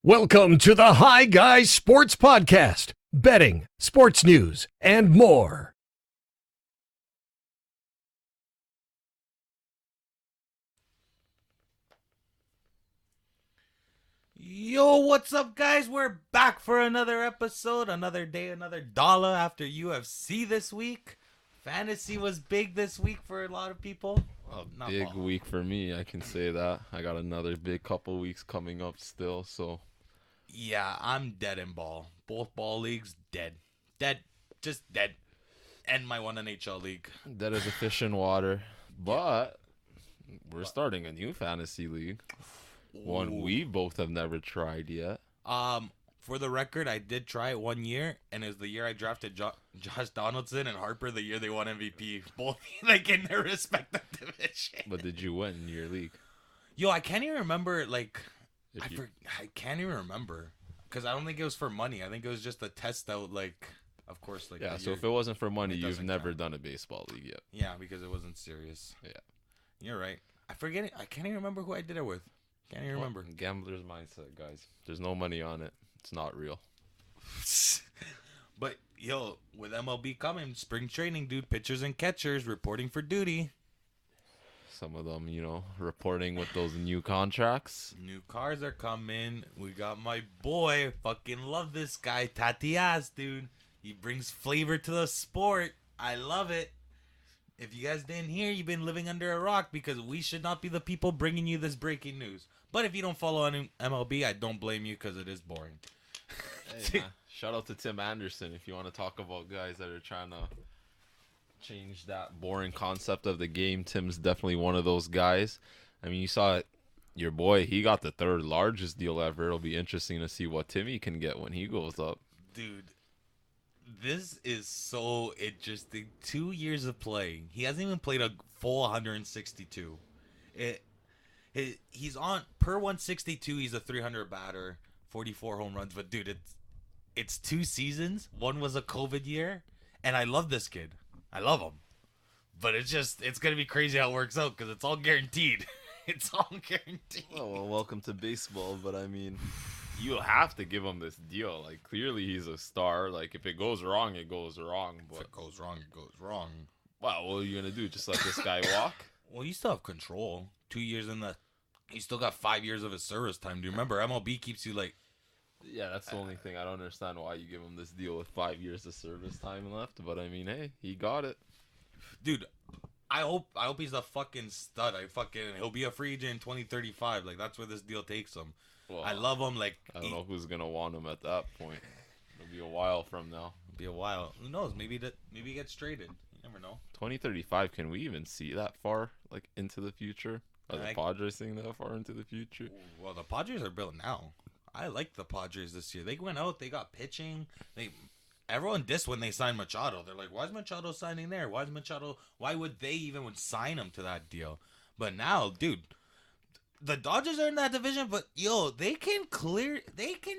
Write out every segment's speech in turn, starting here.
Welcome to the Hi Guys Sports Podcast, betting, sports news, and more. Yo, what's up, guys? We're back for another episode, another day, another dollar after UFC this week. Fantasy was big this week for a lot of people. Well, not Big all. week for me, I can say that. I got another big couple weeks coming up still, so Yeah, I'm dead in ball. Both ball leagues, dead. Dead. Just dead. And my one NHL league. that is a fish in water. But we're starting a new fantasy league. One Ooh. we both have never tried yet. For the record, I did try it 1 year, and it was the year I drafted Josh Donaldson and Harper, the year they won MVP. Both, like, in their respective division. But did you win in your league? Yo, I can't even remember, like... If you- I can't even remember, because I don't think it was for money. I think it was just a test out, like, of course, like. Yeah, so if it wasn't for money, it you've doesn't never count. done a baseball league yet. Yeah, because it wasn't serious. Yeah. You're right. I forget it. I can't even remember who I did it with. Can't even remember. Well, gambler's mindset, guys. There's no money on it. It's not real. But yo, with MLB coming, spring training, dude, pitchers and catchers reporting for duty. Some of them, reporting with those new contracts. New cars are coming. We got my boy. Fucking love this guy, Tatis, dude. He brings flavor to the sport. I love it. If you guys didn't hear, you've been living under a rock, because we should not be the people bringing you this breaking news. But if you don't follow on MLB, I don't blame you, because it is boring. Hey, man. Shout out to Tim Anderson if you want to talk about guys that are trying to change that boring concept of the game. Tim's definitely one of those guys. I mean, you saw it. Your boy, he got the third largest deal ever. It'll be interesting to see what Timmy can get when he goes up. Dude, this is so interesting. 2 years of playing. He hasn't even played a full 162. He's on per 162. He's a 300 batter, 44 home runs. But dude, it's 2 seasons. One was a COVID year, and I love this kid. I love him. But it's gonna be crazy how it works out, because it's all guaranteed. It's all guaranteed. Well, welcome to baseball, but I mean, you have to give him this deal. Like, clearly he's a star. Like, if it goes wrong, it goes wrong. If But it goes wrong, it goes wrong. wow, what are you gonna do? Just let this guy walk? Well, you still have control. 2 years in the. You still got 5 years of his service time. Do you remember MLB keeps you like? Yeah, that's the only thing. I don't understand why you give him this deal with 5 years of service time left. But I mean, hey, he got it. Dude, I hope he's a fucking stud. He'll be a free agent in 2035. Like, that's where this deal takes him. Well, I love him. Like, I don't know who's gonna want him at that point. It'll be a while from now. It'll be a while. Who knows? Maybe he gets traded. You never know. 2035. Can we even see that far, like, into the future? Are the Padres seeing that far into the future? Well, the Padres are built now. I like the Padres this year. They went out. They got pitching. Everyone dissed when they signed Machado. They're like, why is Machado signing there? Why would they even sign him to that deal? But now, dude, the Dodgers are in that division, but yo, they can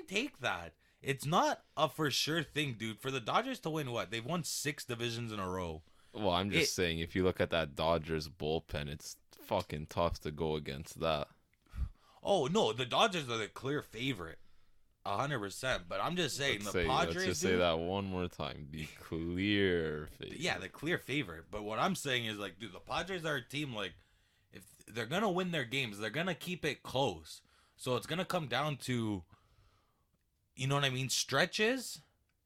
take that. It's not a for sure thing, dude. For the Dodgers to win, what? They've won 6 divisions in a row. Well, I'm just saying, if you look at that Dodgers bullpen, it's fucking tough to go against that. Oh no, the Dodgers are the clear favorite, 100%. But I'm just saying, Padres. Let's just say that one more time. The clear favorite. Yeah, the clear favorite. But what I'm saying is, like, dude, the Padres are a team, like, if they're gonna win their games, they're gonna keep it close. So it's gonna come down to, you know what I mean, stretches,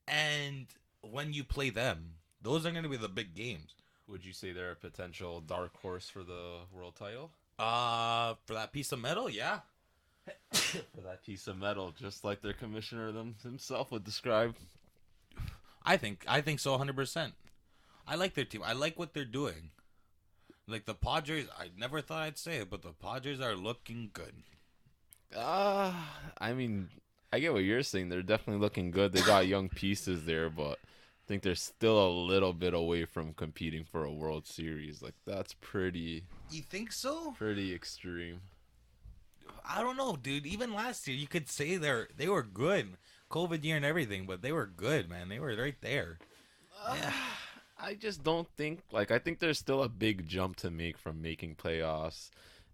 and when you play them, those are gonna be the big games. Would you say they're a potential dark horse for the world title? For that piece of metal, yeah. For that piece of metal, just like their commissioner himself would describe. I think so, 100%. I like their team. I like what they're doing. Like, the Padres, I never thought I'd say it, but the Padres are looking good. I mean, I get what you're saying. They're definitely looking good. They got young pieces there, but I think they're still a little bit away from competing for a World Series. Like, that's pretty... You think so? Pretty extreme. I don't know, dude. Even last year, you could say they were good. COVID year and everything, but they were good, man. They were right there. Yeah. I just don't think, like, I think there's still a big jump to make from making playoffs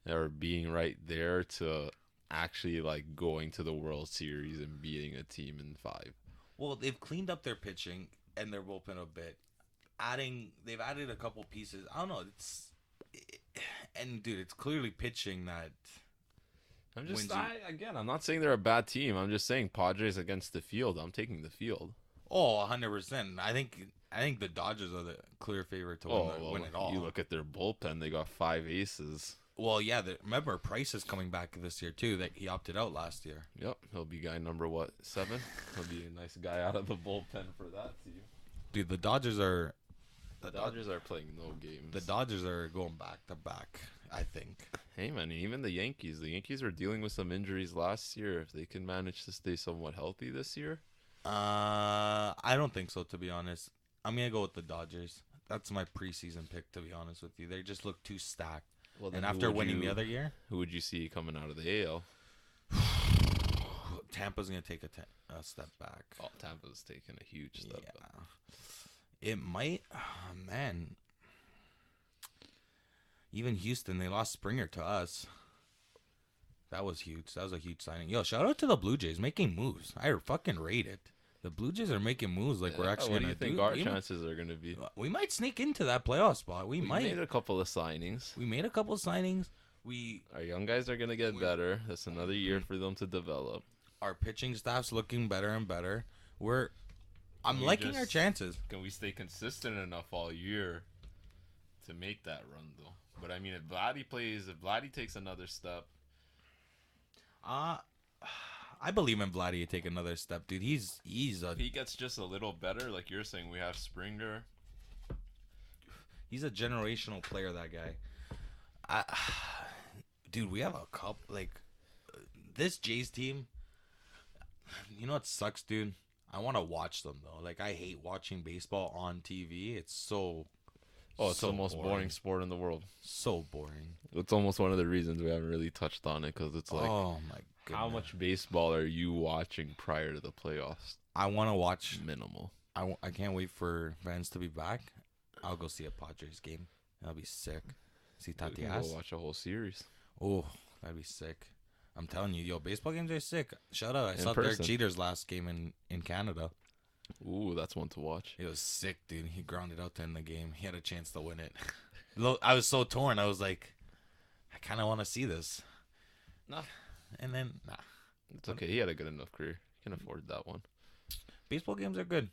or being right there to actually like going to the World Series and beating a team in 5. Well, they've cleaned up their pitching and their bullpen a bit. They've added a couple pieces. I don't know. And dude, it's clearly pitching that. I'm not saying they're a bad team. I'm just saying Padres against the field. I'm taking the field. Oh, 100%. I think the Dodgers are the clear favorite to win it all. You look at their bullpen; they got 5 aces. Well, yeah. Remember, Price is coming back this year too. That he opted out last year. Yep, he'll be guy number 7. He'll be a nice guy out of the bullpen for that team. Dude, the Dodgers are playing no games. The Dodgers are going back to back, I think. Hey man, even the Yankees were dealing with some injuries last year. If they can manage to stay somewhat healthy this year, I don't think so. To be honest, I'm gonna go with the Dodgers. That's my preseason pick. To be honest with you, they just look too stacked. Well, and after winning the other year, who would you see coming out of the AL? Tampa's gonna take a step back. Oh, Tampa's taking a huge step back. It might, man. Even Houston, they lost Springer to us. That was huge. That was a huge signing. Yo, shout out to the Blue Jays making moves. I fucking rate it. The Blue Jays are making moves like we're actually going to do. What do you think our chances are going to be? We might sneak into that playoff spot. We might. We made a couple of signings. Our young guys are going to get better. That's another year for them to develop. Our pitching staff's looking better and better. I'm liking our chances. Can we stay consistent enough all year to make that run, though? But, I mean, if Vladdy takes another step. I believe in Vladdy to take another step, dude. If he gets just a little better, like you're saying, we have Springer. He's a generational player, that guy. Dude, we have a couple, this Jays team. You know what sucks, dude? I want to watch them, though. Like, I hate watching baseball on TV. It's so... Oh, it's the most boring sport in the world. So boring. It's almost one of the reasons we haven't really touched on it, because it's like... Oh, my goodness. How much baseball are you watching prior to the playoffs? I want to watch... Minimal. I can't wait for fans to be back. I'll go see a Padres game. That'll be sick. See Tatis. We can go watch a whole series. Oh, that'd be sick. I'm telling you, yo, baseball games are sick. Shout out. I saw person. Derek Jeter's last game in Canada. Ooh, that's one to watch. It was sick, dude. He grounded out to end the game. He had a chance to win it. I was so torn. I was like, I kind of want to see this. Nah. And then, nah. It's okay. He had a good enough career. He can afford that one. Baseball games are good.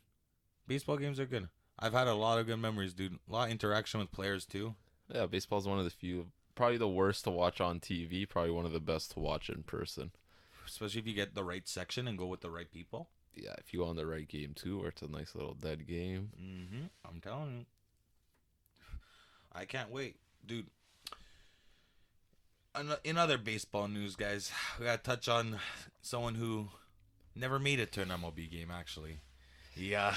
I've had a lot of good memories, dude. A lot of interaction with players, too. Yeah, baseball's one of the few. Probably the worst to watch on TV. Probably one of the best to watch in person. Especially if you get the right section and go with the right people. Yeah, if you go on the right game, too, where it's a nice little dead game. Mm-hmm. I'm telling you. I can't wait. Dude. In other baseball news, guys, we got to touch on someone who never made it to an MLB game, actually. Yeah.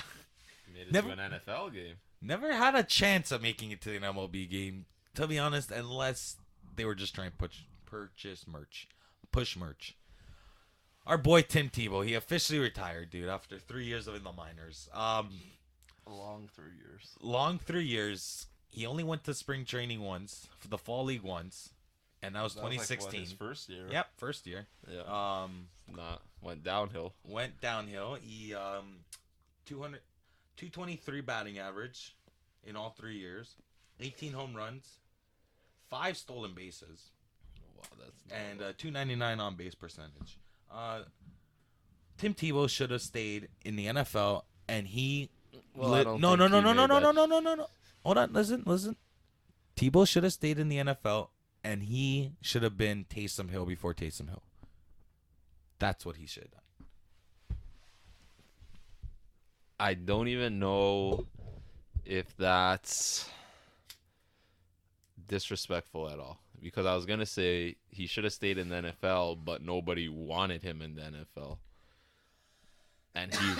Made it to an NFL game. Never had a chance of making it to an MLB game, to be honest, unless they were just trying to push merch. Our boy Tim Tebow, he officially retired, dude, after 3 years in the minors. Long 3 years. Long 3 years. He only went to spring training once, for the fall league once, and that was 2016. His first year. Yep, first year. Yeah. Went downhill. He 223 batting average in all 3 years, 18 home runs, 5 stolen bases. Wow, that's and 299 on base percentage. Tim Tebow should have stayed in the NFL, and he. No. Hold on, listen. Tebow should have stayed in the NFL, and he should have been Taysom Hill before Taysom Hill. That's what he should have done. I don't even know if that's disrespectful at all. Because I was going to say he should have stayed in the NFL, but nobody wanted him in the NFL. And he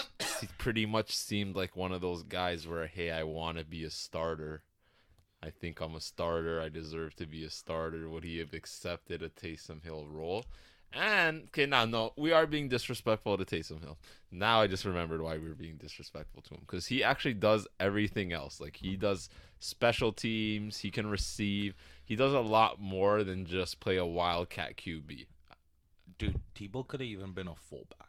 pretty much seemed like one of those guys where, hey, I want to be a starter. I think I'm a starter. I deserve to be a starter. Would he have accepted a Taysom Hill role? And, okay, no, we are being disrespectful to Taysom Hill. Now I just remembered why we were being disrespectful to him. Because he actually does everything else. Like, he does special teams. He can receive. He does a lot more than just play a wildcat QB. Dude, Tebow could have even been a fullback.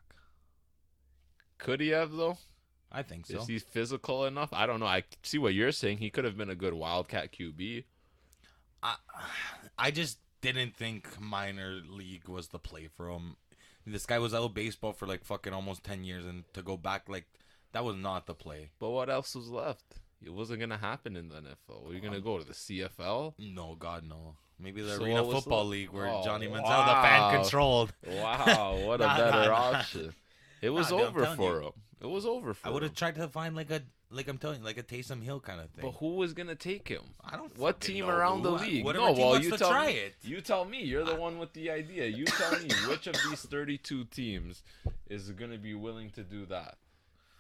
Could he have, though? I think so. Is he physical enough? I don't know. I see what you're saying. He could have been a good Wildcat QB. I just didn't think minor league was the play for him. This guy was out of baseball for like fucking almost 10 years, and to go back, like, that was not the play. But what else was left? It wasn't going to happen in the NFL. Were you going to go to the CFL? No, God, no. Maybe the So Arena what was Football the- League where Oh, Johnny Manziel, wow. the fan controlled. Wow, what a Nah, better nah, nah. option. It was Nah, dude, I'm over telling for you. him. It was over for I would him. have tried to find like I'm telling you, like a Taysom Hill kind of thing. But who was going to take him? I don't What fucking team know around the who. league? Whatever No, team well, wants you to tell try me. it. You tell me. You're the one with the idea. You tell me which of these 32 teams is going to be willing to do that.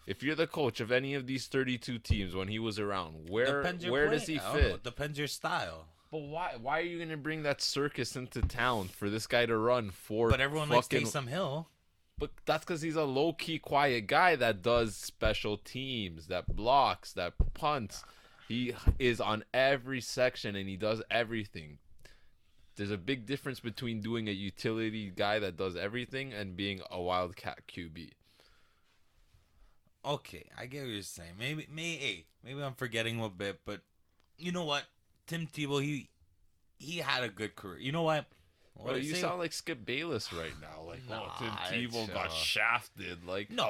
If you're the coach of any of these 32 teams when he was around, where Depends your does play. he I don't know. fit? It depends your style. But why are you going to bring that circus into town for this guy to run for But everyone fucking... likes Taysom Hill. But that's because he's a low-key, quiet guy that does special teams, that blocks, that punts. He is on every section, and he does everything. There's a big difference between doing a utility guy that does everything and being a Wildcat QB. Okay, I get what you're saying. Maybe I'm forgetting a bit, but you know what? Tim Tebow, he had a good career. You know what? Bro, you sound like Skip Bayless right now. Like, Nah, Tim Tebow it's, got shafted. Like, No.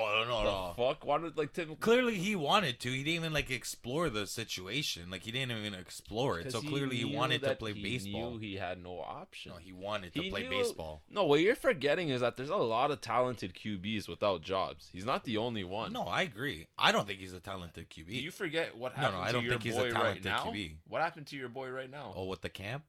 the fuck? Why did, like, Tim... Clearly, he wanted to. He didn't even like explore the situation. Like, he didn't even explore it. So 'Cause clearly, he knew wanted to that play baseball. He knew he had no option. No, he wanted to He play knew- baseball. No, what you're forgetting is that there's a lot of talented QBs without jobs. He's not the only one. No, I agree. I don't think he's a talented QB. Do you forget what No, happened I to don't your think he's a boy right talented now? QB. What happened to your boy right now? Oh, with the camp?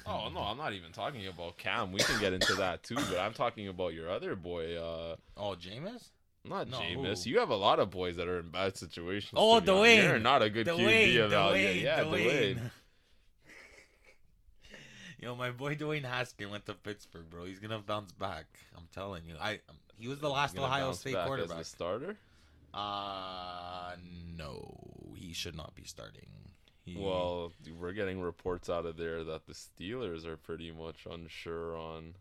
Oh, no, I'm not even talking about Cam. We can get into that too, but I'm talking about your other boy. Oh, Jameis? Not No, Jameis. who? You have a lot of boys that are in bad situations. Oh, to be honest. Dwayne. You're not a good QB evaluator. Yeah, Dwayne. Dwayne. Yo, my boy Dwayne Haskins went to Pittsburgh, bro. He's gonna bounce back. I'm telling you. He was the last Gonna Ohio bounce State back quarterback. as the starter. No, he should not be starting. Well, we're getting reports out of there that the Steelers are pretty much unsure on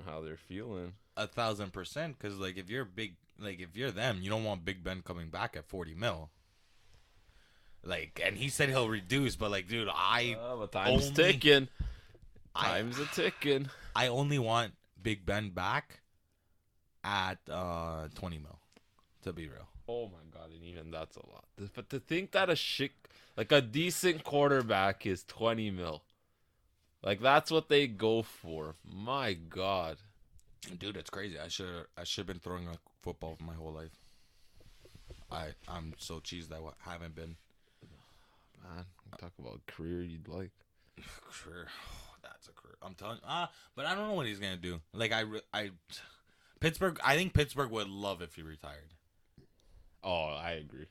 how they're feeling. 1,000%. Because like if you're them, you don't want Big Ben coming back at 40 mil. Like, and he said he'll reduce, but like, dude, But time's only- ticking. I- Time's a ticking. I only want Big Ben back at 20 mil. To be real. Oh my god, and even that's a lot. But to think that a decent quarterback is 20 mil. Like that's what they go for. My god. Dude, it's crazy. I should have been throwing a football my whole life. I'm so cheesed that I haven't been. Man, talk about career you'd like. Career. That's a career. I'm telling you. But I don't know what he's gonna do. Like Pittsburgh. I think Pittsburgh would love if he retired. Oh, I agree.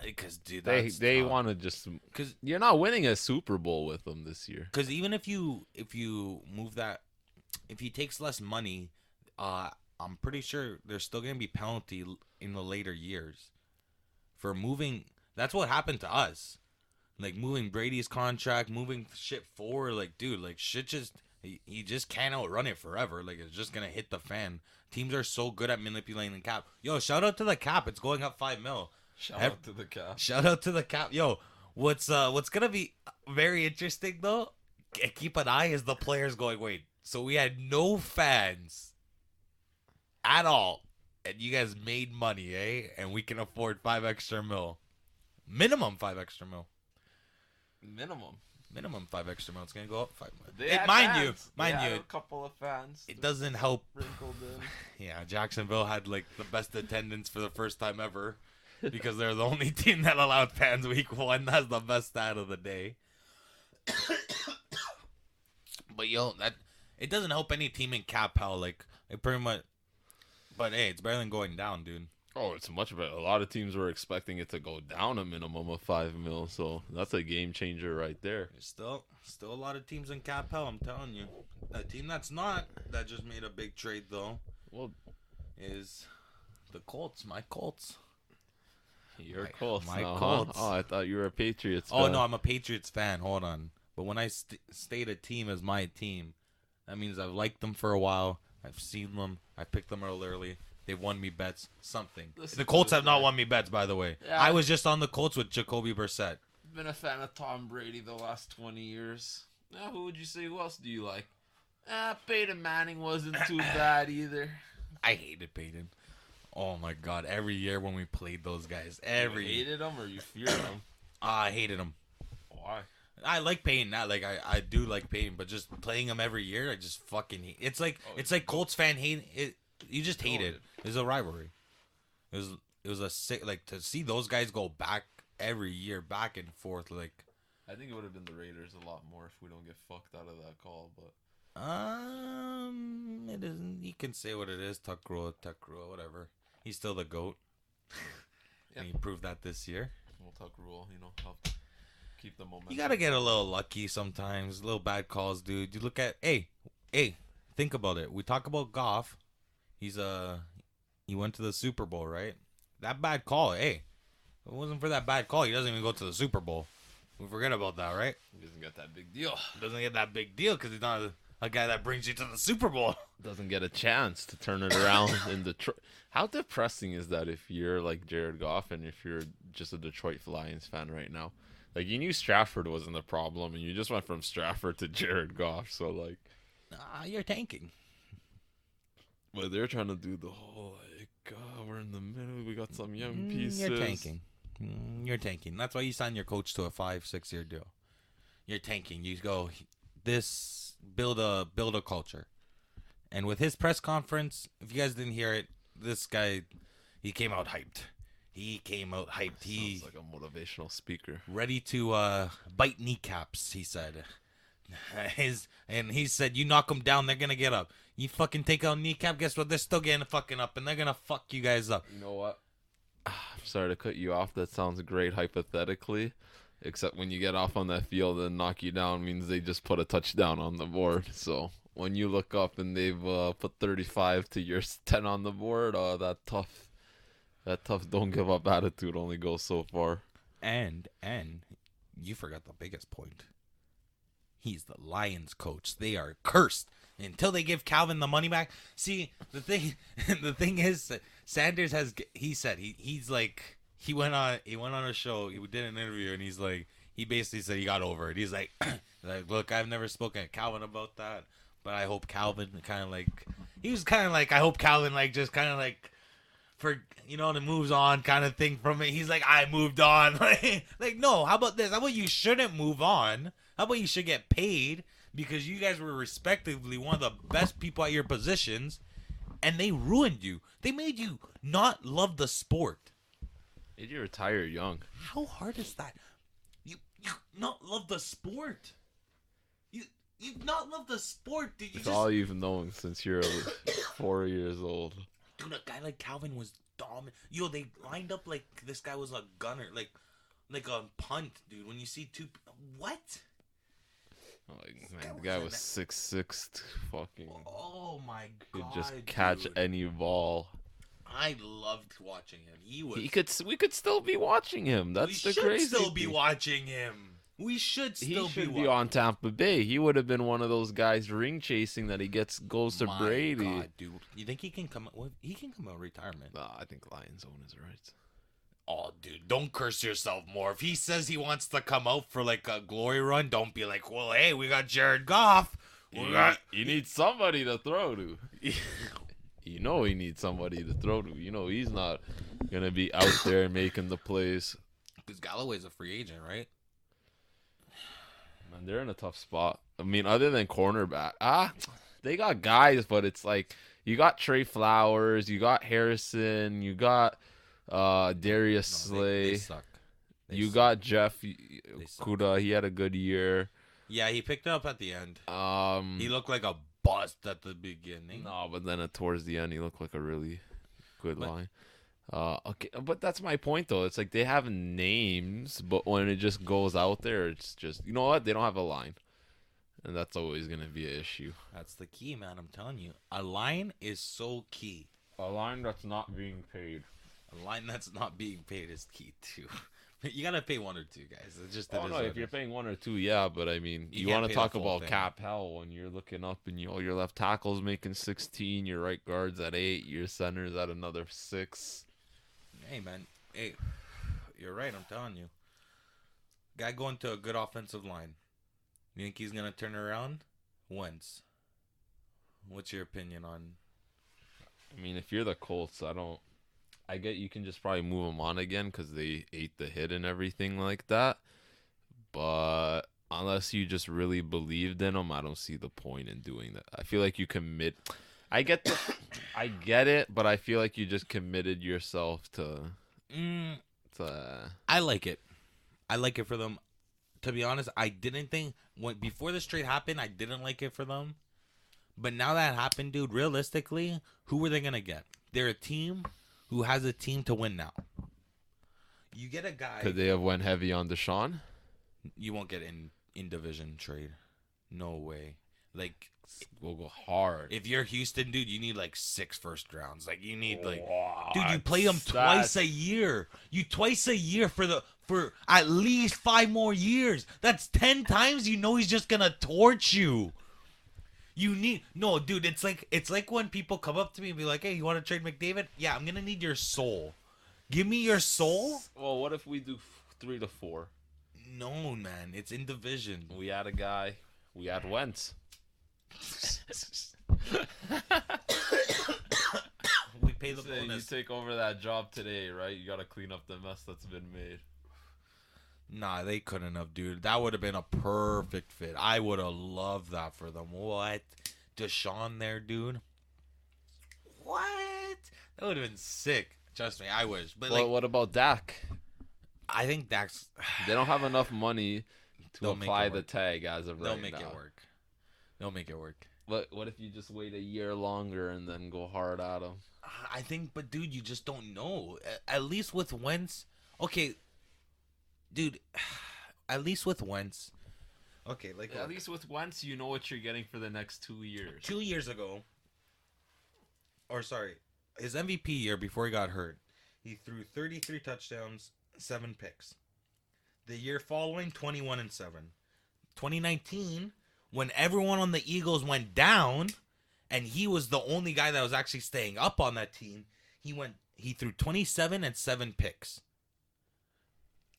Because dude, They want to just because you're not winning a Super Bowl with them this year. even if you move that, if he takes less money, I'm pretty sure there's still gonna be penalty in the later years for moving. That's what happened to us. Like moving Brady's contract, moving shit forward. Like, dude, like shit just he just can't outrun it forever. Like it's just gonna hit the fan. Teams are so good at manipulating the cap. Yo, shout out to the cap. It's going up 5 mil. Shout out to the cap. Shout out to the cap. Yo, what's gonna be very interesting though? Keep an eye is the players going. Wait, so we had no fans at all, and you guys made money, eh? And we can afford 5 extra mil, minimum 5 extra mil. Minimum 5 extra mil. It's gonna go up 5 mil. Mind you, a couple of fans. it doesn't help. Sprinkled in. Yeah, Jacksonville had like the best attendance for the first time ever because they're the only team that allowed fans week 1. That's the best stat of the day. But yo, it doesn't help any team in cap hell. Like it pretty much. But hey, it's better than going down, dude. Oh, it's much better. A lot of teams were expecting it to go down a minimum of 5 mil, so that's a game changer right there. There's still a lot of teams in cap hell. I'm telling you, a team that just made a big trade though. Well, is the Colts? My Colts. Your Colts. My now, huh? Colts. Oh, I thought you were a Patriots Oh fan. no, I'm a Patriots fan. Hold on, but when I state a team as my team, That means I've liked them for a while. I've seen them. I picked them early. They've won me bets. Something. Listen The to Colts this have not guy. won me bets, by the way. Yeah. I was just on the Colts with Jacoby Brissett. Been a fan of Tom Brady the last 20 years. Now, who would you say? Who else do you like? Peyton Manning wasn't too bad either. I hated Peyton. Oh my God! Every year when we played those guys, You hated him or you feared him? I hated him. Why? I like Peyton. Not like I do like Peyton, but just playing him every year, I just fucking hate. It's like Colts fan hate it. You just hate it. It was a rivalry. It was a sick like to see those guys go back every year, back and forth. Like I think it would have been the Raiders a lot more if we don't get fucked out of that call, but. it isn't. You can say what it is. Tuck rule, whatever. He's still the GOAT. Yeah. And he proved that this year. We'll talk rule, help keep the momentum. You gotta get a little lucky sometimes. Little bad calls, dude. You look at hey, think about it. We talk about Goff. He went to the Super Bowl, right? That bad call, hey. If it wasn't for that bad call, he doesn't even go to the Super Bowl. We forget about that, right? He doesn't get that big deal. Doesn't get that big deal because he's not a guy that brings you to the Super Bowl. Doesn't get a chance to turn it around in Detroit. How depressing is that if you're like Jared Goff and if you're just a Detroit Lions fan right now? Like, you knew Stafford wasn't the problem, and you just went from Stafford to Jared Goff. So, like, You're tanking. but they're trying to do the whole, like, we're in the middle. We got some young pieces. You're tanking. You're tanking. That's why you sign your coach to a 5-6 year deal. You're tanking. You go build a culture. And with his press conference, if you guys didn't hear it, this guy, he came out hyped. He Sounds like a motivational speaker. ready to bite kneecaps, he said. He said, you knock them down, they're going to get up. You fucking take out kneecap, guess what? They're still getting fucking up, and they're going to fuck you guys up. You know what? I'm sorry to cut you off. That sounds great hypothetically. Except when you get off on that field and knock you down means they just put a touchdown on the board. So when you look up and they've put 35 to your 10 on the board, that tough don't give up attitude only goes so far. And you forgot the biggest point. He's the Lions coach. They are cursed until they give Calvin the money back. See, the thing is, Sanders he's like, he went on a show, he did an interview, and he basically said he got over it. He's like, look, I've never spoken to Calvin about that, but I hope Calvin I hope Calvin just kind of like, for, the moves on kind of thing from it. He's like, I moved on. Like, no, how about this? How about you shouldn't move on? How about you should get paid because you guys were respectively one of the best people at your positions, and they ruined you. They made you not love the sport. Did you retire young? How hard is that? You not love the sport. You not love the sport. Did you It's all you've known since you're 4 years old. Dude, a guy like Calvin was dominant. Yo, they lined up like this guy was a gunner, like a punt, dude. When you see two, what? Like, man, the guy was 6'6", fucking. Oh my Could god, just catch dude. any ball. I loved watching him. We could still be watching him. That's the crazy. We should still be thing. watching him. We should still He should be be on Tampa Bay. He would have been one of those guys ring chasing that he goes to My Brady. God, dude. You think he can come? He can come out of retirement. Nah, I think Lions own his rights. Oh, dude, don't curse yourself more. If he says he wants to come out for like a glory run, don't be like, well, hey, we got Jared Goff. You need somebody to throw to. He needs somebody to throw to. He's not going to be out there making the plays. Because Galloway's a free agent, right? Man, they're in a tough spot. I mean, other than cornerback. They got guys, but it's like you got Trey Flowers, you got Harrison, you got Darius Slay. They suck. You got Jeff Kuda. He had a good year. Yeah, he picked it up at the end. He looked like a bust at the beginning. No, but then towards the end, he looked like a really good line. Okay, but that's my point, though. It's like they have names, but when it just goes out there, it's just, you know what? They don't have a line. And that's always going to be an issue. That's the key, man. I'm telling you. A line is so key. A line that's not being paid. A line that's not being paid is key, too. You gotta pay one or two guys. It's just Oh no, if you're paying 1 or 2, yeah, but I mean, you can't want pay to the talk full about thing. cap hell when you're looking up and your left tackle's making 16, your right guard's at 8, your center's at another 6. Hey man, hey, you're right. I'm telling you, guy going to a good offensive line. You think he's gonna turn around? Wentz. What's your opinion on? I mean, if you're the Colts, I get you can just probably move them on again because they ate the hit and everything like that. But unless you just really believed in them, I don't see the point in doing that. I feel like you commit. I get it, but I feel like you just committed yourself to. I like it. I like it for them. To be honest, I didn't think before this trade happened, I didn't like it for them. But now that happened, dude, realistically, who were they gonna get? They're a team who has a team to win now. You get a guy. Could they have went heavy on Deshaun? You won't get in division trade. No way. Like, We'll go hard. if you're Houston, dude, you need like 6 first rounds. Like, you need like, What? dude, you play them twice a year. Twice a year for at least 5 more years. That's 10 times. You know he's just gonna torch you. No, dude. It's like when people come up to me and be like, "Hey, you want to trade McDavid? Yeah, I'm gonna need your soul. Give me your soul." Well, what if we do 3 to 4? No, man. It's in division. We had a guy. We had Wentz. We pay the Say you bonus. take over that job today, right? You gotta clean up the mess that's been made. Nah, they couldn't have, dude. That would have been a perfect fit. I would have loved that for them. What? Deshaun there, dude? What? That would have been sick. Trust me, I wish. But, Well, like, what about Dak? I think Dax... They don't have enough money to They'll make apply it the work. tag as of right now. They'll make it work. They'll make it work. What if you just wait a year longer and then go hard at them? I think, but, dude, you just don't know. At least with Wentz... Okay, dude, at least with Wentz... Okay, like... At least with Wentz, you know what you're getting for the next 2 years. 2 years ago... Or, sorry, his MVP year before he got hurt, he threw 33 touchdowns, 7 picks. The year following, 21-7. 2019, when everyone on the Eagles went down, and he was the only guy that was actually staying up on that team, he threw 27 and 7 picks.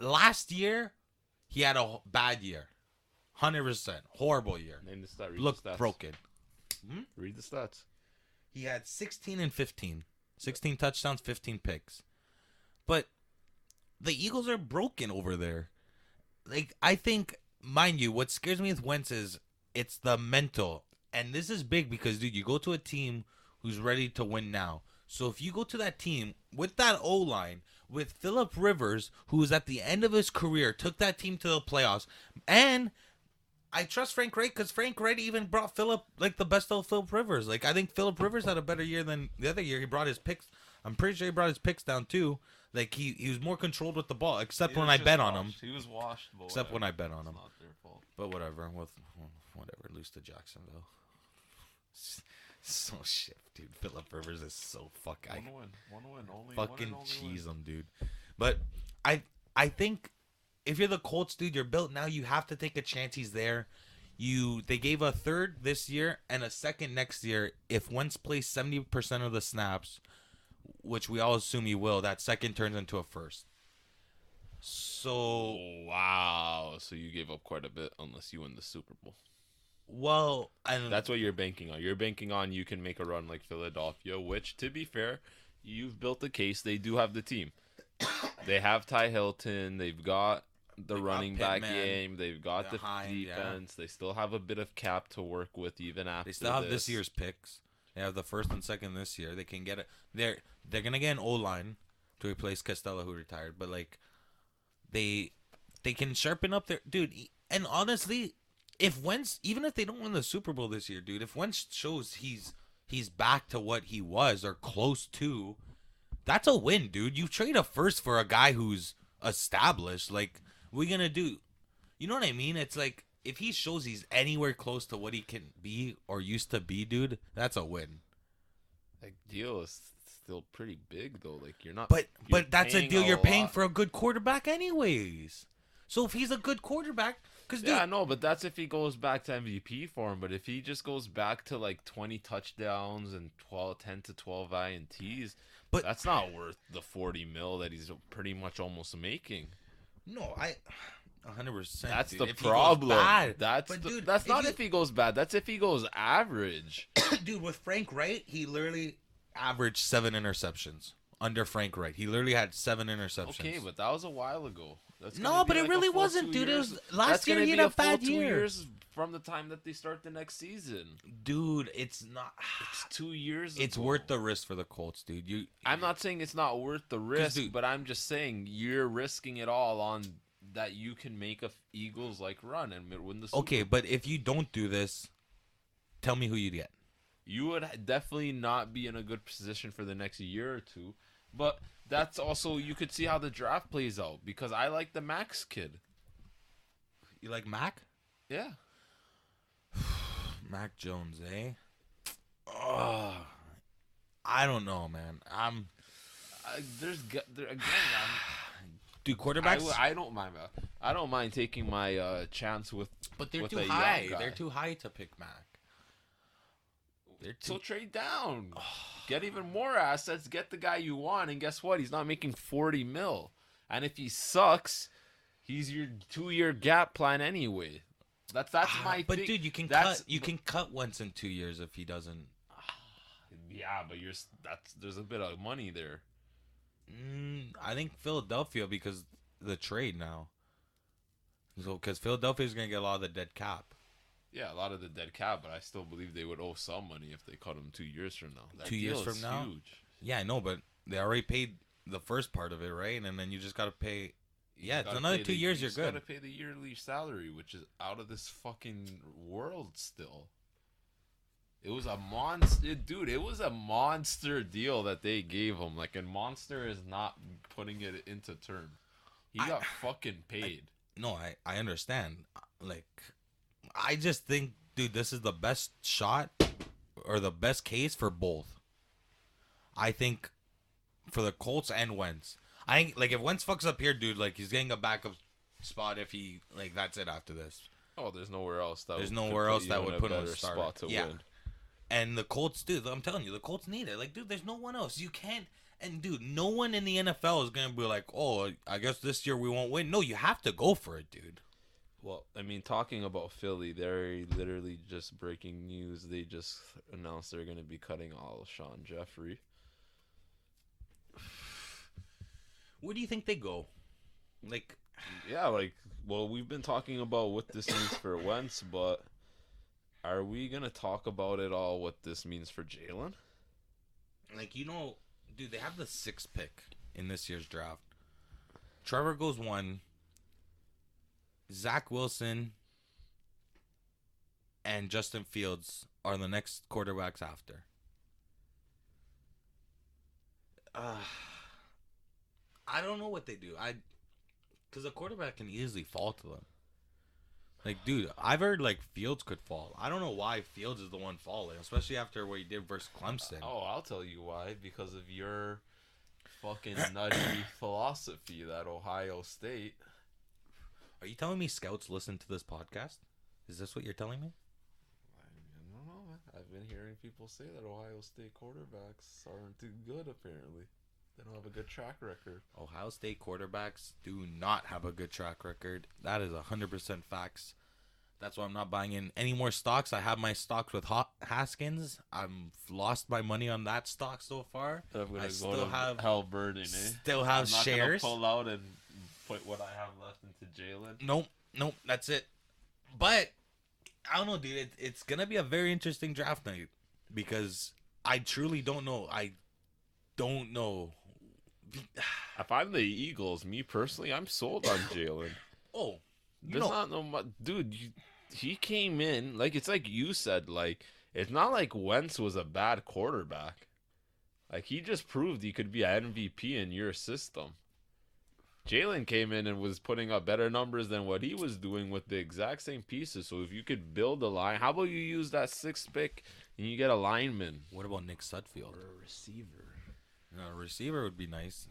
Last year, he had a bad year. 100%. Horrible year. Name the stat. Read Looked the stats. broken. Read the stats. He had 16 and 15. 16 touchdowns, 15 picks. But the Eagles are broken over there. Like, I think, mind you, what scares me with Wentz is it's the mental. And this is big because, dude, you go to a team who's ready to win now. So if you go to that team with that O-line, with Phillip Rivers, who was at the end of his career, took that team to the playoffs, and I trust Frank Wright because Frank Wright even brought Phillip, like, the best of Phillip Rivers. Like, I think Phillip Rivers had a better year than the other year. He brought his picks. I'm pretty sure he brought his picks down, too. Like, he was more controlled with the ball, except when I bet on him. He was washed. But Except when I bet on him. It's not their fault. But whatever. Whatever. Lose to Jacksonville. So shit, dude. Phillip Rivers is so fucking... One win. Only Fucking one and only cheese win. him, dude. But I think if you're the Colts, dude, you're built now. You have to take a chance he's there. They gave a third this year and a second next year. If Wentz plays 70% of the snaps, which we all assume he will, that second turns into a first. So, Oh, wow. So you gave up quite a bit unless you win the Super Bowl. well, and That's what you're banking on. You're banking on you can make a run like Philadelphia, which, to be fair, you've built a case. They do have the team. They have Ty Hilton. They've got the running back Pittman, game. They've got the Hine, yeah. defense. They still have a bit of cap to work with even after they still have this year's picks. They have the first and second this year. They can get it. They're gonna get an O-line to replace Costello, who retired. But like, they can sharpen up their dude. And honestly, if Wentz, even if they don't win the Super Bowl this year, dude, if Wentz shows he's back to what he was or close to, that's a win, dude. You trade a first for a guy who's established. Like, what are we gonna do? You know what I mean? It's like, if he shows he's anywhere close to what he can be or used to be, dude, that's a win. Like, deal is still pretty big though. Like, you're not. But you're that's a paying deal. You're paying lot. for a good quarterback anyways. So if he's a good quarterback, because Yeah, no, but that's if he goes back to MVP form. But if he just goes back to like 20 touchdowns and 10 to 12 INTs, But- that's not worth the 40 mil that he's pretty much almost making. no, 100%. That's dude. the If he goes problem. bad- That's but the, dude, that's not you- if he goes bad. That's if he goes average. dude, with Frank Wright, he literally averaged 7 interceptions under Frank Wright. He literally had 7 interceptions. Okay, but that was a while ago. That's No, gonna but be it like a really full wasn't, 2 dude. It years. was last That's year. gonna He be had a full bad 2 year. years from the time that they start the next season. Dude, it's not. It's 2 years. It's ago. worth the risk for the Colts, dude. I'm not saying it's not worth the risk, dude- but I'm just saying you're risking it all on that you can make a Eagles like run and win the Super Okay, Bowl. but if you don't do this, tell me who you'd get. You would definitely not be in a good position for the next year or two. But that's also, you could see how the draft plays out because I like the Max kid. You like Mac? Yeah. Mac Jones, eh? Oh, I don't know, man. Dude, quarterbacks. I don't mind. I don't mind taking my chance with. But they're with too a young high. guy. They're too high to pick Mac. They're too. So trade down. Get even more assets. Get the guy you want, and guess what? He's not making 40 mil. And if he sucks, he's your 2-year gap plan anyway. That's my. But thing. dude, you can That's- cut. You can cut once in 2 years if he doesn't. Yeah, but there's a bit of money there. I think Philadelphia because the trade now. So because Philadelphia's gonna get a lot of the dead cap. Yeah, a lot of the dead cap, but I still believe they would owe some money if they cut him 2 years from now. That 2 years deal from is now? huge. Yeah, I know, but they already paid the first part of it, right? And then you just gotta pay. Yeah, it's Gotta another pay 2 years. You You're just good. gotta pay the yearly salary, which is out of this fucking world still. It was a monster, dude. It was a monster deal that they gave him. Like, and Monster is not putting it into term. He got fucking paid. No, I understand. Like, I just think, dude, this is the best shot or the best case for both. I think for the Colts and Wentz. I think, like, if Wentz fucks up here, dude, like, he's getting a backup spot if he, like, that's it after this. Oh, there's nowhere else that There's could nowhere put else you that in would a put him in better a starter. spot to Yeah. win. And the Colts, dude, I'm telling you, the Colts need it. Like, dude, there's no one else. You can't. And, dude, no one in the NFL is going to be like, oh, I guess this year we won't win. No, you have to go for it, dude. Well, I mean, talking about Philly, they're literally just breaking news. They just announced they're going to be cutting Alshon Jeffrey. Where do you think they go? Like, Yeah, like, well, we've been talking about what this means for Wentz, but are we going to talk about it all, what this means for Jalen? dude, they have the 6th pick in this year's draft. Trevor goes 1. Zach Wilson and Justin Fields are the next quarterbacks after. I don't know what they do. Because a quarterback can easily fall to them. Like, dude, I've heard, like, Fields could fall. I don't know why Fields is the one falling, especially after what he did versus Clemson. Oh, I'll tell you why. Because of your fucking nutty philosophy that Ohio State. Are you telling me scouts listen to this podcast? Is this what you're telling me? I don't know, man. I've been hearing people say that Ohio State quarterbacks aren't too good, apparently. They don't have a good track record. Ohio State quarterbacks do not have a good track record. That is 100% facts. That's why I'm not buying in any more stocks. I have my stocks with Haskins. I've lost my money on that stock so far. I'm gonna I go still to have hell burning, eh? still have I'm not shares. gonna pull out and put what I have left into Jalen. Nope, that's it. But I don't know, dude. It's gonna be a very interesting draft night because I truly don't know. I don't know. If I'm the Eagles, me personally, I'm sold on Jalen. Oh, There's not no much, dude. He came in like it's like you said. Like it's not like Wentz was a bad quarterback. Like he just proved he could be an MVP in your system. Jalen came in and was putting up better numbers than what he was doing with the exact same pieces. So if you could build a line, how about you use that 6th pick and you get a lineman What about Nick Sudfeld? or a receiver? A receiver would be nice.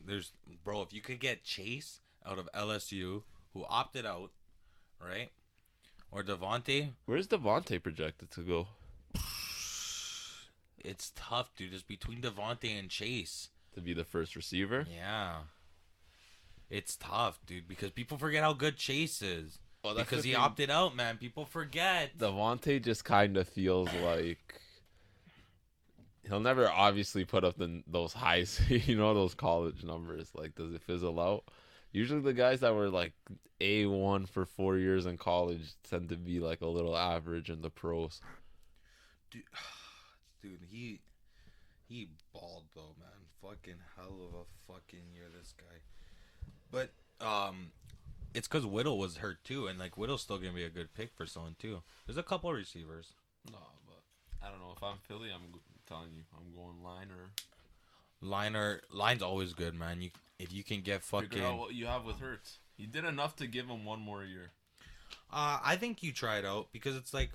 Bro, if you could get Chase out of LSU, who opted out, right? Or Devontae. Where's Devontae projected to go? It's tough, dude. It's between Devontae and Chase. To be the first receiver? Yeah. It's tough, dude, because people forget how good Chase is. Well, that's because the he thing. opted out, man. People forget. Devontae just kind of feels like he'll never obviously put up those highs, those college numbers. Like, does it fizzle out? Usually the guys that were like A1 for 4 years in college tend to be like a little average in the pros. Dude, he balled though, man. Fucking hell of a fucking year, this guy. But it's because Whittle was hurt too, and like Whittle's still gonna be a good pick for someone too. There's a couple of receivers. No, but I don't know if I'm Philly. I'm telling you, I'm going Line's always good, man. If you can get fucking. Figure out what you have with Hurts. You did enough to give him one more year. I think you try it out because it's like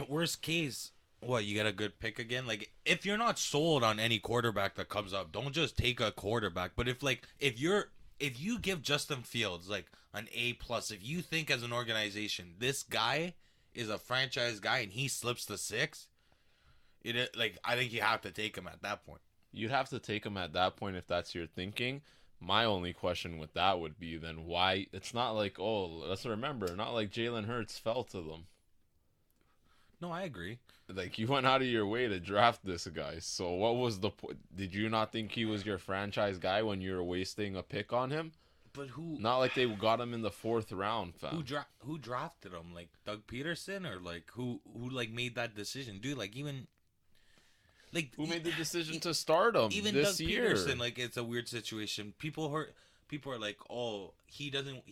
worst case. What, you get a good pick again? Like, if you're not sold on any quarterback that comes up, don't just take a quarterback. But if you give Justin Fields like an A+, if you think as an organization this guy is a franchise guy and he slips to 6, I think you have to take him at that point. You'd have to take him at that point if that's your thinking. My only question with that would be then why? It's not like, let's remember, not like Jalen Hurts fell to them. No, I agree. Like, you went out of your way to draft this guy. So what was the point? Did you not think he was your franchise guy when you were wasting a pick on him? But who? Not like they got him in the 4th round, fam. Who drafted him? Like Doug Peterson or like who like made that decision, dude? Like even. Like who made the decision to start him even this Doug year? Peterson, like it's a weird situation. People are like, oh, he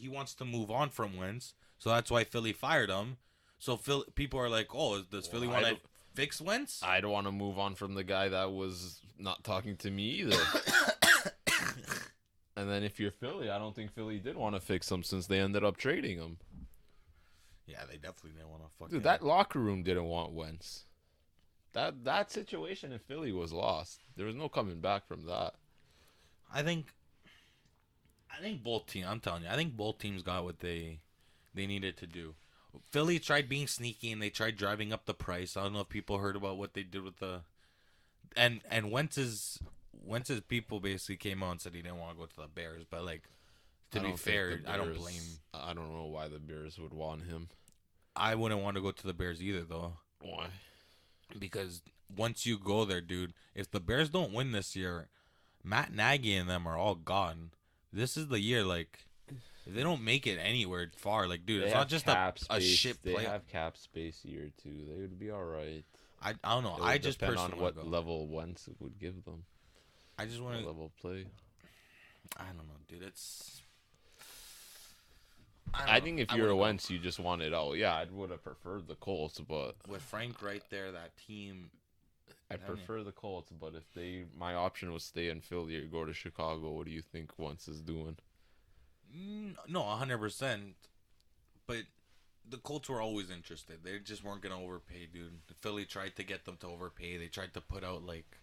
wants to move on from Wentz, so that's why Philly fired him. So people are like, oh, does Philly want to fix Wentz? I don't want to move on from the guy that was not talking to me either. And then if you're Philly, I don't think Philly did want to fix him since they ended up trading him. Yeah, they definitely didn't want to fuck. Dude, that locker room didn't want Wentz. That situation in Philly was lost. There was no coming back from that. I think both teams. I'm telling you, I think both teams got what they needed to do. Philly tried being sneaky and they tried driving up the price. I don't know if people heard about what they did with the and Wentz's people basically came out and said he didn't want to go to the Bears, but like to be fair, I don't blame. I don't know why the Bears would want him. I wouldn't want to go to the Bears either, though. Why? Because once you go there, dude, if the Bears don't win this year, Matt Nagy and them are all gone. This is the year, like. If they don't make it anywhere far, like, dude, it's not just a shit play. They have cap space year 2. They would be all right. I don't know. It I would just depend personally on what level Wentz would give them. I just want what to level play. I don't know, dude. It's. I think if you're a Wentz, you just want it out. Yeah, I would have preferred the Colts, but with Frank right there, that team. I prefer the Colts, but if my option was stay in Philly or go to Chicago, what do you think Wentz is doing? No, 100%. But the Colts were always interested. They just weren't gonna overpay, dude. Philly tried to get them to overpay. They tried to put out like,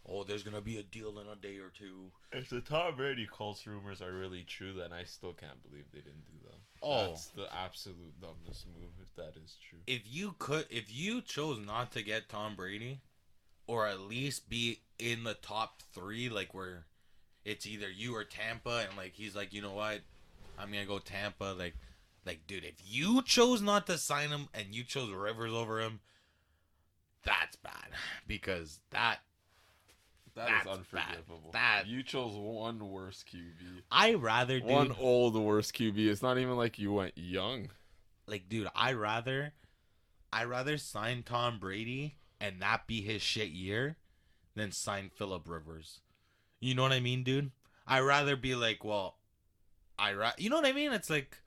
oh, there's gonna be a deal in a day or two. If the Tom Brady Colts rumors are really true, then I still can't believe they didn't do that. Oh, that's the absolute dumbest move if that is true. If you chose not to get Tom Brady, or at least be in the top 3, like where. It's either you or Tampa, and like he's like, you know what, I'm gonna go Tampa. Like, dude, if you chose not to sign him and you chose Rivers over him, that's bad because that's is unforgivable. You chose one worse QB. I rather dude, one old worst QB. It's not even like you went young. Like, dude, I rather sign Tom Brady and that be his shit year than sign Phillip Rivers. You know what I mean, dude? I'd rather be like, well, you know what I mean? It's like,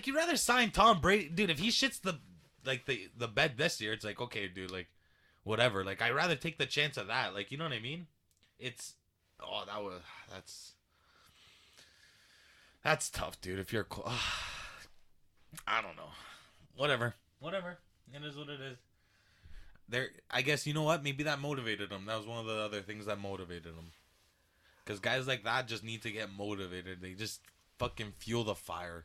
you'd rather sign Tom Brady, dude. If he shits the bed this year, it's like, okay, dude, like, whatever. Like, I'd rather take the chance of that. Like, you know what I mean? It's, that's That's tough, dude. If you're, I don't know. Whatever. It is what it is. I guess you know what? Maybe that motivated him. That was one of the other things that motivated him. Because guys like that just need to get motivated. They just fucking fuel the fire.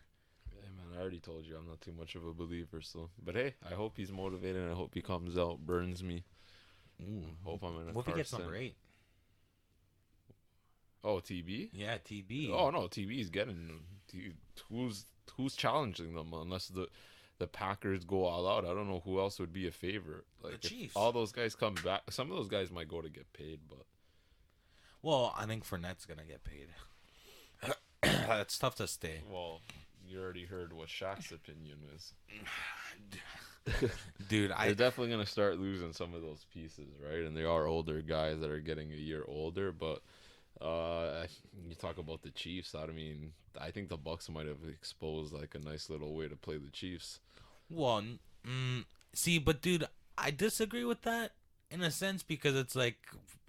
Hey man, I already told you I'm not too much of a believer. So, but hey, I hope he's motivated. And I hope he comes out, burns me. Hope I'm in a What if he car gets sim. number 8? Oh, TB? Yeah, TB. Oh no, TB's getting. Who's challenging them unless the Packers go all out? I don't know who else would be a favorite. Like The if Chiefs. all those guys come back. Some of those guys might go to get paid, but Well, I think Fournette's gonna get paid. It's tough to stay. well, you already heard what Shaq's opinion is. Dude, They're definitely gonna start losing some of those pieces, right? And they are older guys that are getting a year older, but you talk about the Chiefs. I mean, I think the Bucks might have exposed like a nice little way to play the Chiefs. Well, see, but dude, I disagree with that in a sense because it's like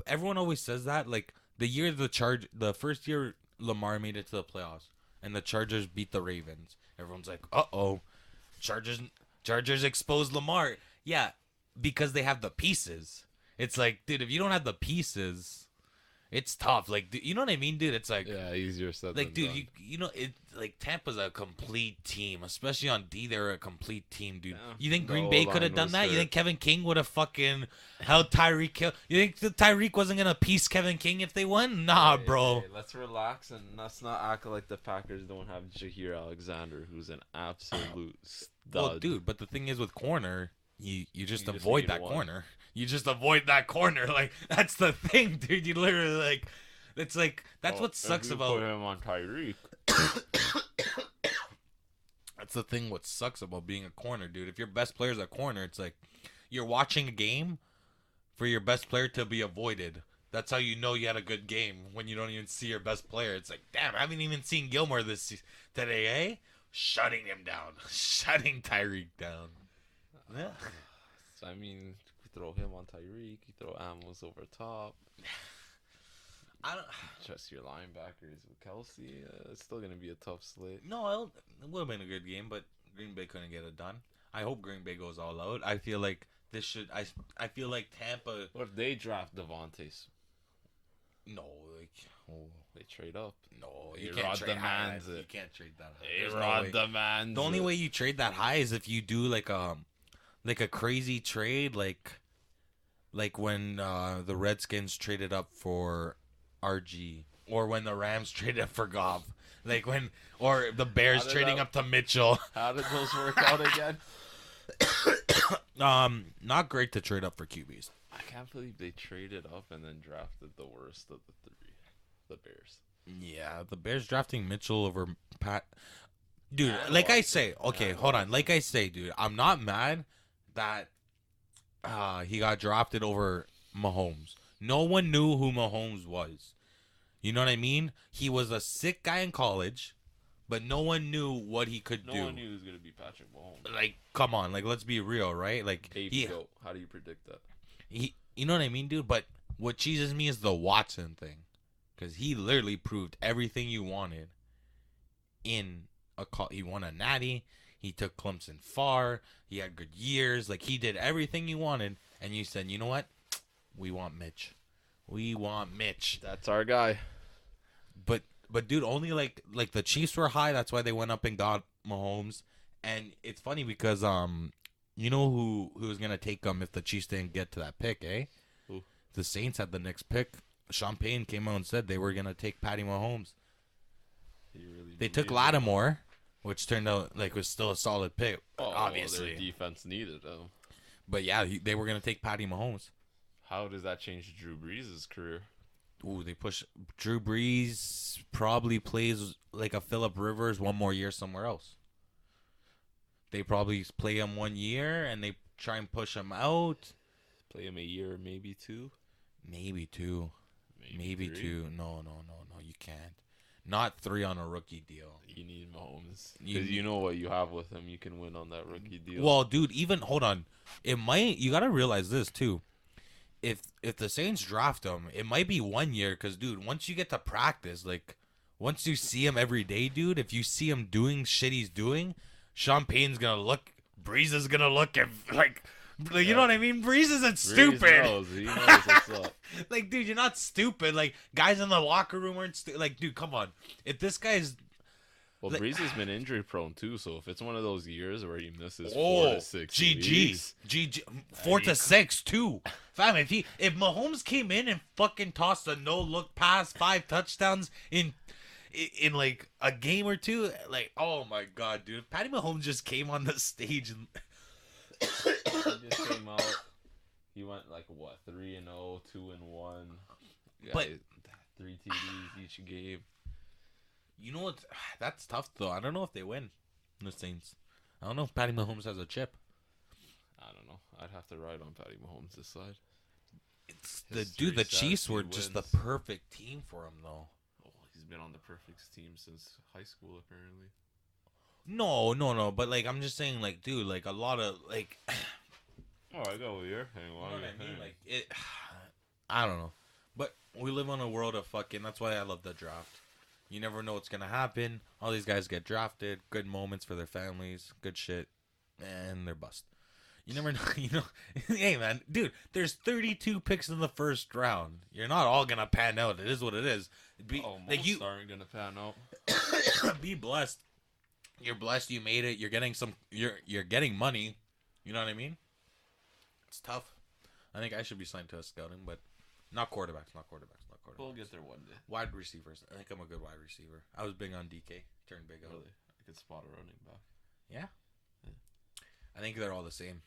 everyone always says that. Like the first year Lamar made it to the playoffs and the Chargers beat the Ravens. Everyone's like, Chargers exposed Lamar. Yeah, because they have the pieces. It's like, dude, if you don't have the pieces, it's tough. Like, you know what I mean, dude? It's like, Yeah, easier said like, than dude, done. you know, it like Tampa's a complete team, especially on D. They're a complete team, dude. Yeah. You think The Green Bay O-line could have done was that? You hurt. think Kevin King would have fucking held Tyreek Hill? You think the Tyreek wasn't gonna piece Kevin King if they won? Nah, bro. Hey, let's relax and let's not act like the Packers don't have Jaheir Alexander, who's an absolute stud. Well, dude, but the thing is with corner, you just just avoid need that one. corner. You just avoid that corner. Like that's the thing, dude. You literally like. It's like that's what sucks If you about. put him on Tyreek. That's the thing. What sucks about being a corner, dude. If your best player's a corner, it's like you're watching a game for your best player to be avoided. That's how you know you had a good game when you don't even see your best player. It's like, damn, I haven't even seen Gilmore today, eh? Shutting him down, shutting Tyreek down. Yeah. So, I mean, you throw him on Tyreek, you throw Amos over top. I don't. Just your linebackers with Kelsey. It's still gonna be a tough slate. No, it would have been a good game, but Green Bay couldn't get it done. I hope Green Bay goes all out. I feel like this should. I feel like Tampa. What if they draft Devontae? No, like They trade up. no, you A-Rod can't trade high. demands You it. can't trade that high. There's no A-Rod way. demands. The only way you trade that high is if you do like a crazy trade, like when the Redskins traded up for RG, or when the Rams traded up for Goff, or the Bears How did trading that- up to Mitchell. How did those work out again? Not great to trade up for QBs. I can't believe they traded up and then drafted the worst of the three, the Bears. Yeah, the Bears drafting Mitchell over Pat. Dude, I like I watched say, it. okay, I hold on. watched Like I say, dude, I'm not mad that he got drafted over Mahomes. No one knew who Mahomes was. You know what I mean? He was a sick guy in college, but no one knew what he could do. No one knew he was gonna be Patrick Mahomes. Like, come on, like let's be real, right? Like Abe Goat. How do you predict that? you know what I mean, dude? But what cheeses me is the Watson thing. Because he literally proved everything you wanted in a call. He won a natty. He took Clemson far. He had good years. Like, he did everything you wanted. And you said, you know what? We want Mitch. We want Mitch. That's our guy. But dude, only like the Chiefs were high. That's why they went up and got Mahomes. And it's funny because you know who was gonna take them if the Chiefs didn't get to that pick, eh? Who? The Saints had the next pick. Sean Payne came out and said they were gonna take Patty Mahomes. They took Lattimore, which turned out like was still a solid pick, obviously. Their defense needed him. But yeah, they were gonna take Patty Mahomes. How does that change Drew Brees' career? Ooh, they push Drew Brees. Probably plays like a Phillip Rivers one more year somewhere else. They probably play him 1 year and they try and push him out. Play him a year, maybe two. Maybe two. Maybe three? two. No, you can't. Not 3 on a rookie deal. You need Mahomes You- because you know what you have with him. You can win on that rookie deal. Well, dude, even hold on. It might. You gotta realize this too. If the Saints draft him, it might be 1 year. Cause dude, once you get to practice, like once you see him every day, dude, if you see him doing shit he's doing, Sean Payton's gonna look, Breeze is gonna look at like you know what I mean? Breeze isn't stupid. He knows what's up. Like, dude, you're not stupid. Like, guys in the locker room aren't like, dude, come on. If this guy's Well, Breeze has been injury prone too, so if it's one of those years where he misses 4 to 6 GG, weeks, 4 to 6 too. Fam, if Mahomes came in and fucking tossed a no look pass, 5 touchdowns in like a game or two, like, oh my god, dude, Patty Mahomes just came on the stage and he just came out. He went like what 3-0, 2-1. But 3 TDs each game. You know what? That's tough though. I don't know if they win the Saints. I don't know if Patty Mahomes has a chip. I don't know. I'd have to ride on Patty Mahomes this side. It's the Chiefs were just the perfect team for him though. Oh, he's been on the perfect team since high school apparently. No. But like, I'm just saying, like, dude, like a lot of like. Oh, I go with your thing. You know what I mean? Like it. I don't know, but we live in a world of fucking. That's why I love the draft. You never know what's gonna happen. All these guys get drafted. Good moments for their families. Good shit, and they're bust. You never know. You know. Hey man, dude. There's 32 picks in the first round. You're not all gonna pan out. It is what it is. Most aren't gonna pan out. Be blessed. You're blessed. You made it. You're getting some. You're getting money. You know what I mean? It's tough. I think I should be signed to a scouting, but not quarterbacks. We'll get there one day. Wide receivers. I think I'm a good wide receiver. I was big on DK. Turned big on. Really? I could spot a running back. Yeah. I think they're all the same.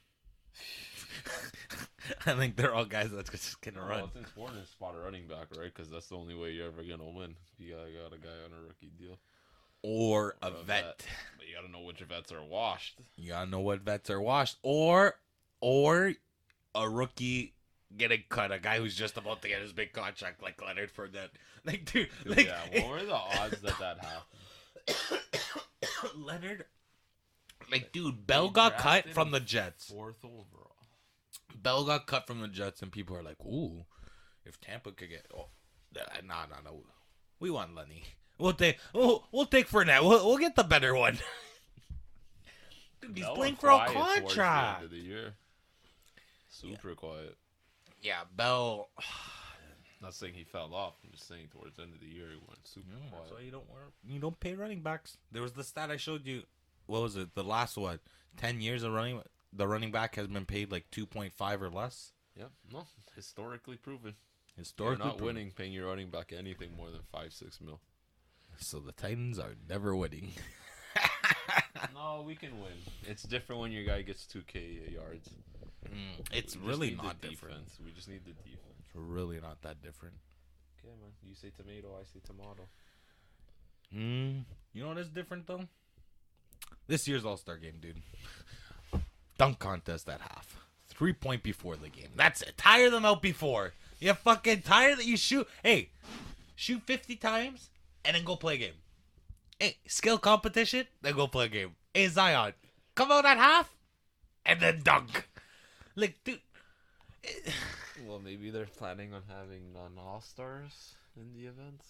I think they're all guys that's just gonna run. Well, it's important to spot a running back, right? Because that's the only way you're ever gonna win. You got a guy on a rookie deal. Or a vet. But you gotta know which vets are washed. You gotta know what vets are washed. Or a rookie getting cut. A guy who's just about to get his big contract, like Leonard Fournette. Like, dude. Like, yeah, what were the odds that happened? Leonard. Like, dude, Bell got cut from the Jets. 4th overall. Bell got cut from the Jets, and people are like, ooh, if Tampa could get... Oh, no. We want Lenny. We'll take Fournette. We'll get the better one. Dude, he's playing for a contract. End of the year. Super quiet. Yeah, Bell... Not saying he fell off. I'm just saying towards the end of the year he went super quiet. So you don't pay running backs. There was the stat I showed you. What was it? The last 10 years of running, the running back has been paid like 2.5 or less. Yep. No, historically proven. You're not winning paying your running back anything more than 5-6 mil. So the Titans are never winning. No, we can win. It's different when your guy gets 2K yards. It's really not different. We just need the defense. It's really not that different. Okay, man. You say tomato, I say tomato. You know what is different though? This year's All-Star game, dude. Dunk contest at half. 3-point before the game. That's it. Tire them out before. You fucking tired that you shoot. Hey, shoot 50 times and then go play a game. Hey, skill competition, then go play a game. Hey, Zion, come out at half and then dunk. Like, dude. Well, maybe they're planning on having non-All-Stars in the events.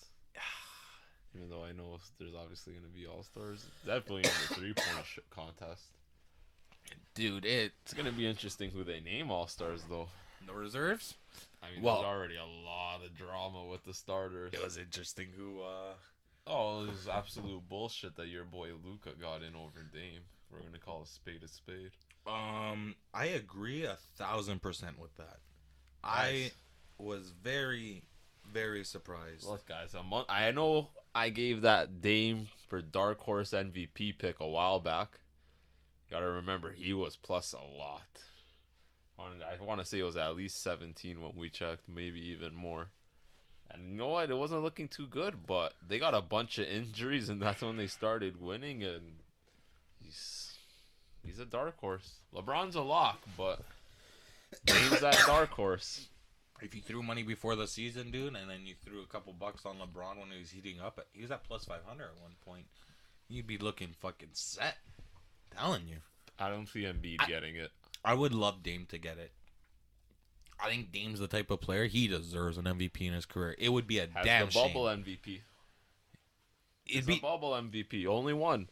Even though I know there's obviously going to be All-Stars. Definitely in the 3-point contest. Dude, it's going to be interesting who they name All-Stars, though. The reserves? I mean, there's already a lot of drama with the starters. It was interesting who, Oh, it was absolute bullshit that your boy Luka got in over Dame. We're going to call a spade a spade. I agree 1,000% with that. Nice. I was very, very surprised. Look, guys, I know I gave that Dame for Dark Horse MVP pick a while back. Gotta remember, he was plus a lot. I want to say it was at least 17 when we checked, maybe even more. And you know what? It wasn't looking too good, but they got a bunch of injuries, and that's when they started winning. And he's a dark horse. LeBron's a lock, but Dame's that dark horse. If you threw money before the season, dude, and then you threw a couple bucks on LeBron when he was heating up, he was at plus 500 at one point. You'd be looking fucking set. I'm telling you. I don't see Embiid getting it. I would love Dame to get it. I think Dame's the type of player he deserves an MVP in his career. It would be a damn shame. Bubble MVP. It's a bubble MVP. Only one.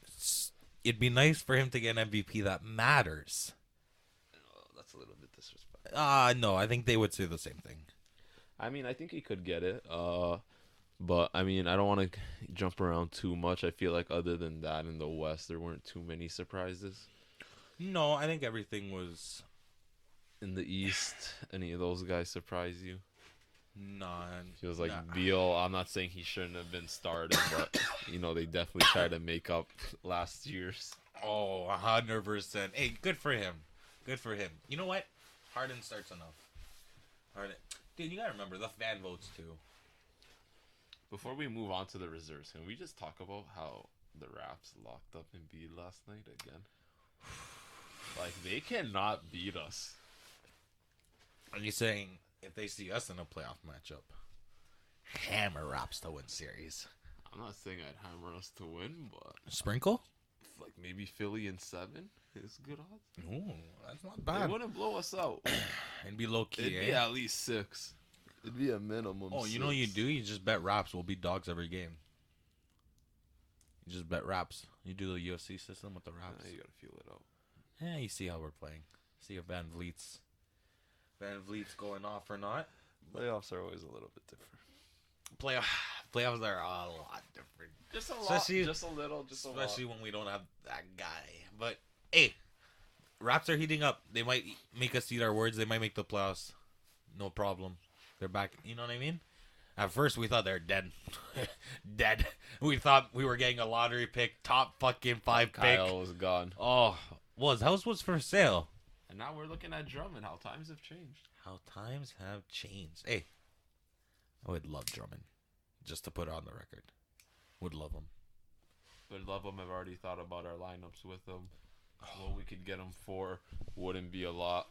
It'd be nice for him to get an MVP that matters. Oh, that's a little bit disrespectful. No, I think they would say the same thing. I mean, I think he could get it. But I mean, I don't want to jump around too much. I feel like other than that, in the West, there weren't too many surprises. No, I think everything was. In the East, any of those guys surprise you? None. Feels like Beal. I'm not saying he shouldn't have been starting, but they definitely tried to make up last year's. Oh, 100%. Hey, good for him. Good for him. You know what? Harden starts enough. Dude, you gotta remember the fan votes too. Before we move on to the reserves, can we just talk about how the Raps locked up Embiid last night again? Like, they cannot beat us. Are you saying if they see us in a playoff matchup, hammer Raps to win series? I'm not saying I'd hammer us to win, but sprinkle? Like maybe Philly in 7 is good odds. Ooh, that's not bad. They wouldn't blow us out. It'd be low key. It'd be at least 6. It'd be a minimum. Oh, 6. you know what you do? You just bet Raps will beat dogs every game. You just bet Raps. You do the UFC system with the Raps. Yeah, you gotta feel it out. Yeah, you see how we're playing. See if Van Vliet's going off or not. Playoffs are always a little bit different. Playoffs are a lot different. Just a lot. Especially, just a little. Just a lot. Especially when we don't have that guy. But hey, Raps are heating up. They might make us eat our words. They might make the playoffs. No problem. They're back. You know what I mean? At first, we thought they were dead. Dead. We thought we were getting a lottery pick, top fucking 5 pick. Kyle was gone. Oh, well, his house was for sale. And now we're looking at Drummond. How times have changed. How times have changed. Hey, I would love Drummond. Just to put it on the record. Would love him. Would love him. I've already thought about our lineups with him. What we could get him for wouldn't be a lot.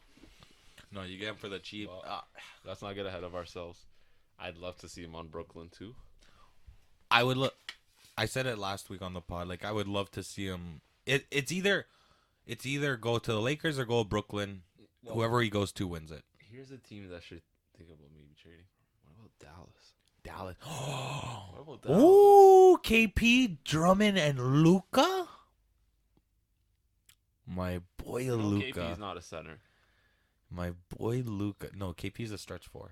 No, you get him for the cheap. Let's not get ahead of ourselves. I'd love to see him on Brooklyn too. I would look. I said it last week on the pod. Like I would love to see him. It's either go to the Lakers or go to Brooklyn. No. Whoever he goes to wins it. Here's a team that should think about maybe trading. What about Dallas? What about Dallas? Ooh, KP, Drummond, and Luka. My boy Luka. KP's not a center. My boy Luka. No, KP's a stretch 4.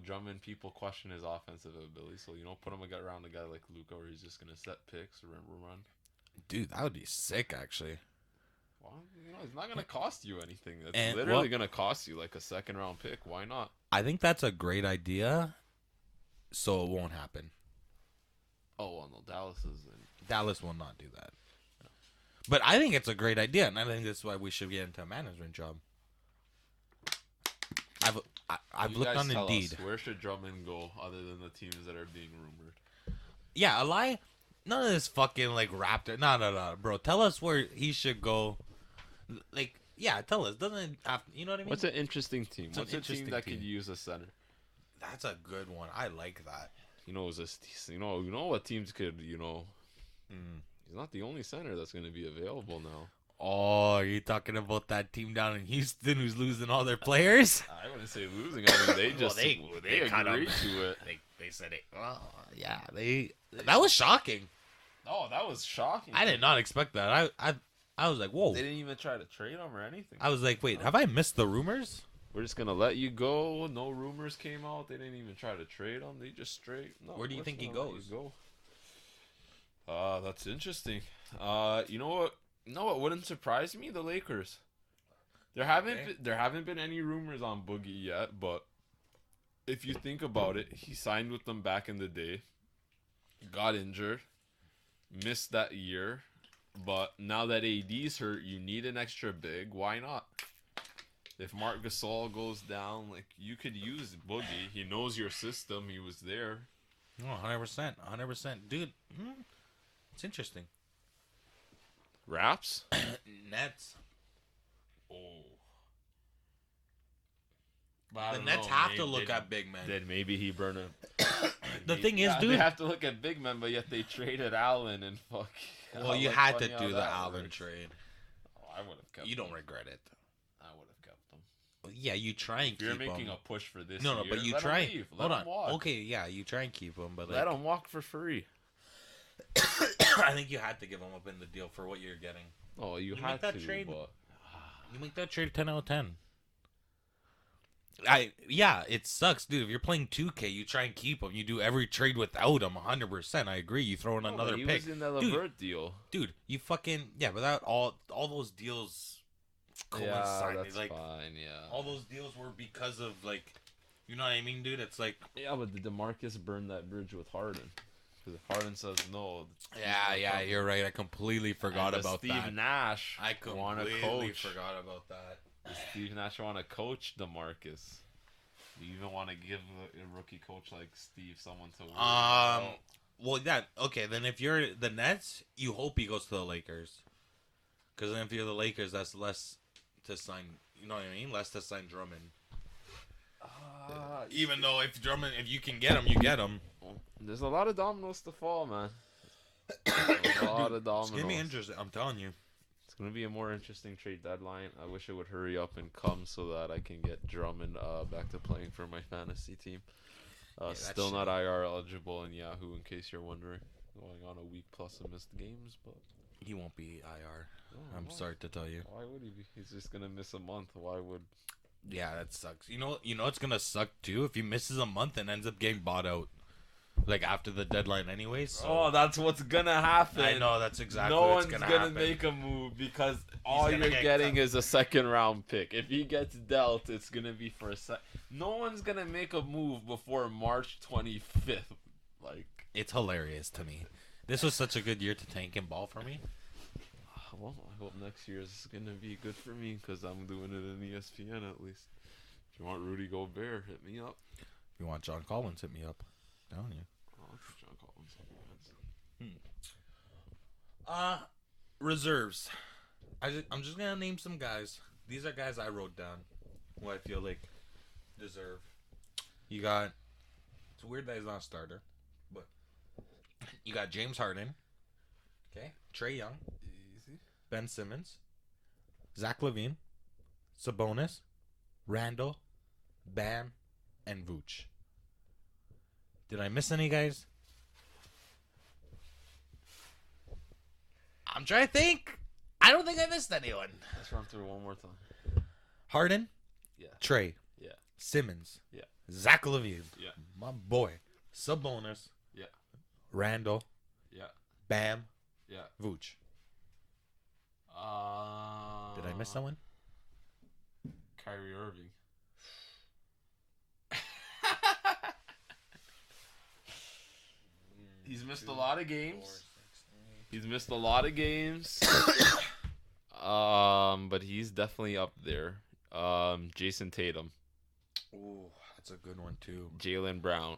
Drummond, people question his offensive ability, so put him around a guy like Luka, where he's just gonna set picks or run. Dude, that would be sick, actually. Well, it's not gonna cost you anything. It's literally gonna cost you like a 2nd-round pick. Why not? I think that's a great idea. So it won't happen. Oh well, no, Dallas will not do that. But I think it's a great idea, and I think that's why we should get into a management job. I've looked on Indeed. Where should Drummond go other than the teams that are being rumored? Yeah, Eli. None of this fucking like Raptor. No, bro. Tell us where he should go. Like, yeah, tell us. Doesn't have, you know what I mean? What's an interesting team? What's a team that could use a center? That's a good one. I like that. You know what teams could. He's not the only center that's going to be available now. Oh, are you talking about that team down in Houston who's losing all their players? I wouldn't say losing. I mean, they just they agreed to it. They said it. Well, yeah, that was shocking. Oh, that was shocking. I did not expect that. I was like, whoa. They didn't even try to trade him or anything. I was like, wait, have I missed the rumors? We're just gonna let you go. No rumors came out. They didn't even try to trade him. They just straight. No, where do you think he goes? That's interesting. You know what? No, it wouldn't surprise me. The Lakers. There haven't been any rumors on Boogie yet, but if you think about it, he signed with them back in the day, got injured, missed that year, but now that AD's hurt, you need an extra big. Why not? If Marc Gasol goes down, like, you could use Boogie. He knows your system. He was there. Oh, 100%. 100%. Dude, it's interesting. Raps? Nets. Oh. The Nets have to look at big men. Then maybe he burn him. The thing is, dude, they have to look at big men, but yet they traded Allen and fuck. Well, you had to do the Allen trade. Oh, I would have kept. You don't regret it. I would have kept them. Well, yeah, you try and keep them. You're making a push for this. No, year, but you let try. him leave. Hold let on. him walk. Okay, yeah, you try and keep them, but let him walk for free. I think you had to give him up in the deal for what you're getting. Oh, you make had that to, trade. but You make that trade 10 out of 10. It sucks, dude. If you're playing 2K, you try and keep him. You do every trade without him, 100%. I agree. You throw in another he pick. was in the Levert deal. Dude, you fucking without all those deals coincided. Yeah, that's like fine. Yeah, all those deals were because of like, you know what I mean, dude? It's like but did DeMarcus burn that bridge with Harden? Because if Harden says no, yeah, you're right. I completely forgot about Steve that. Nash I want to completely coach. forgot about that. Does Steve Nash want to coach DeMarcus? Do you even want to give a rookie coach like Steve someone to worry about? Well, okay. Then if you're the Nets, you hope he goes to the Lakers. Because then if you're the Lakers, that's less to sign. You know what I mean? Less to sign Drummond. Even though if you can get him, you get him. There's a lot of dominoes to fall, man. A lot of dominoes. It's gonna be interesting. I'm telling you. It's gonna be a more interesting trade deadline. I wish it would hurry up and come so that I can get Drummond back to playing for my fantasy team. Still not IR eligible in Yahoo, in case you're wondering. Going on a week plus of missed games, but He won't be IR. I'm why? sorry to tell you. Why would he be? He's just gonna miss a month. Why would? Yeah, that sucks. You know it's gonna suck too if he misses a month and ends up getting bought out, like after the deadline, anyways. So. Oh, that's what's gonna happen. I know that's exactly no what's one's gonna gonna happen. make a move because all gonna you're get getting cut. is a second round pick. If he gets dealt, it's gonna be for a sec. No one's gonna make a move before March 25th. Like, It's hilarious to me. This was such a good year to tank and ball for me. well, I hope next year is gonna be good for me because I'm doing it in ESPN at least. If you want Rudy Gobert, hit me up. If you want John Collins, hit me up. I'm telling you. Oh, John Collins. Reserves. I'm just gonna name some guys. These are guys I wrote down who I feel like deserve. You got. It's weird that he's not a starter, but you got James Harden. Okay. Trae Young. Easy. Ben Simmons. Zach LaVine. Sabonis. Randall. Bam. And Vooch. Did I miss any guys? I'm trying to think. I don't think I missed anyone. Let's run through one more time. Harden. Yeah. Trey. Yeah. Simmons. Yeah. Zach LaVine. Yeah. My boy. Sabonis. Yeah. Randall. Yeah. Bam. Yeah. Vooch. Did I miss someone? Kyrie Irving. He's missed a lot of games. He's missed a lot of games. But he's definitely up there. Jason Tatum, Ooh, that's a good one too. Jaylen Brown.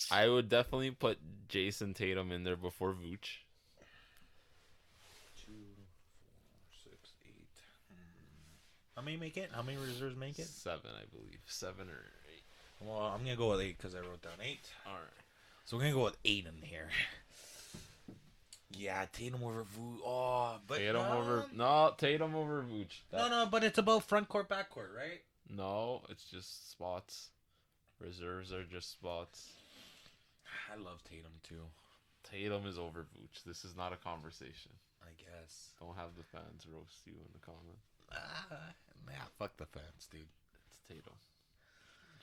I would definitely put Jason Tatum in there before Vooch. 2, 4, 6, 8. How many make it? How many reserves make it? 7, I believe. 7 or 8. Well, I'm gonna go with 8 because I wrote down 8. All right. So we're gonna go with 8 in here. Yeah, Tatum over Vooch. Oh, but Tatum no. over Tatum over Vooch. No, but it's about front court, back court, right? No, it's just spots. Reserves are just spots. I love Tatum too. Tatum is over Vooch. This is not a conversation. I guess. Don't have the fans roast you in the comments. Yeah, fuck the fans, dude. It's Tatum.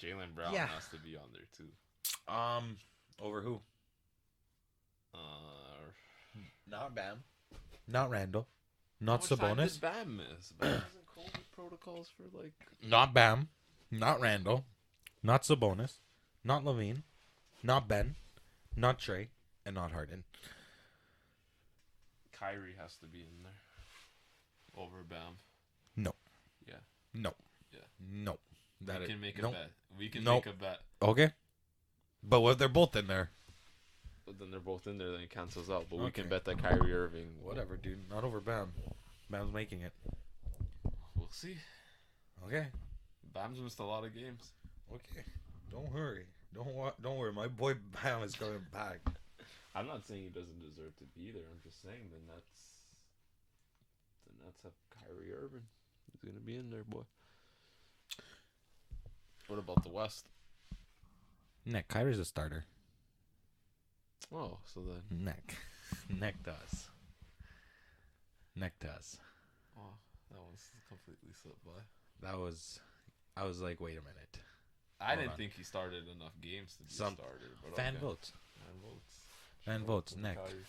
Jaylen Brown Yeah. has to be on there too. Over who? Uh, Not Bam. Not Randall. Not how much time Sabonis. did Bam miss? Bam was in COVID protocols for like. Not Bam. Not Randall. Not Sabonis. Not Levine. Not Ben. Not Trey. And not Harden. Kyrie has to be in there. Over Bam. No. Yeah. No. Yeah. No. We can make a nope. bet. We can Nope. make a bet. Okay. But what if they're both in there? But then they're both in there, then it cancels out. But we can Okay. bet that Kyrie Irving. Whatever, dude. Not over Bam. Bam's making it. We'll see. Okay. Bam's missed a lot of games. Okay. Don't hurry. Don't worry. My boy Bam is coming back. I'm not saying he doesn't deserve to be there. I'm just saying the Nets have Kyrie Irving. He's gonna be in there, boy. What about the West? Nick, Kyrie's a starter. Oh, so then. Neck. Neck does. Neck does. Oh, that one's completely slipped by. I was like, wait a minute. I didn't think he started enough games to be started. But Fan okay. votes. Fan votes. Fan votes. Neck. Kyrie.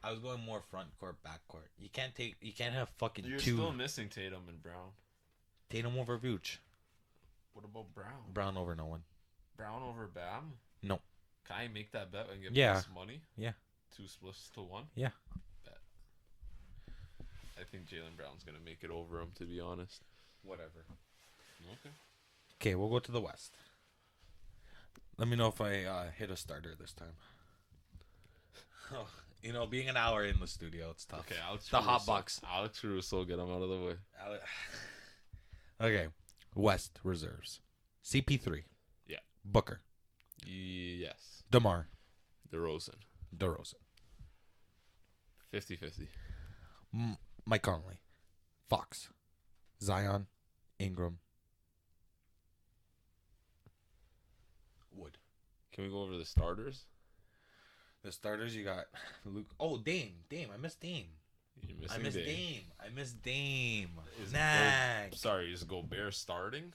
I was going more front court, back court. You can't have fucking You're two. still missing Tatum and Brown. Tatum over Vooch. What about Brown? Brown over no one. Brown over Bam? No. Can I make that bet and get Yeah. plus money? Yeah. 2 splits to 1? Yeah. Bet. I think Jaylen Brown's going to make it over him, to be honest. Whatever. Okay. Okay, we'll go to the West. Let me know if I hit a starter this time. Oh, you know, being an hour in the studio, it's tough. Okay, Alex The hot box. Alex Caruso, get him out of the way. Okay, West reserves. CP3. Yeah. Booker. Yes. DeMar. DeRozan. 50-50. Mike Conley. Fox. Zion. Ingram. Wood. Can we go over the starters? The starters, you got Luke. Oh, Dame. I missed Dame. You're missing I missed Dame. Is Nag. Sorry, is Gobert starting?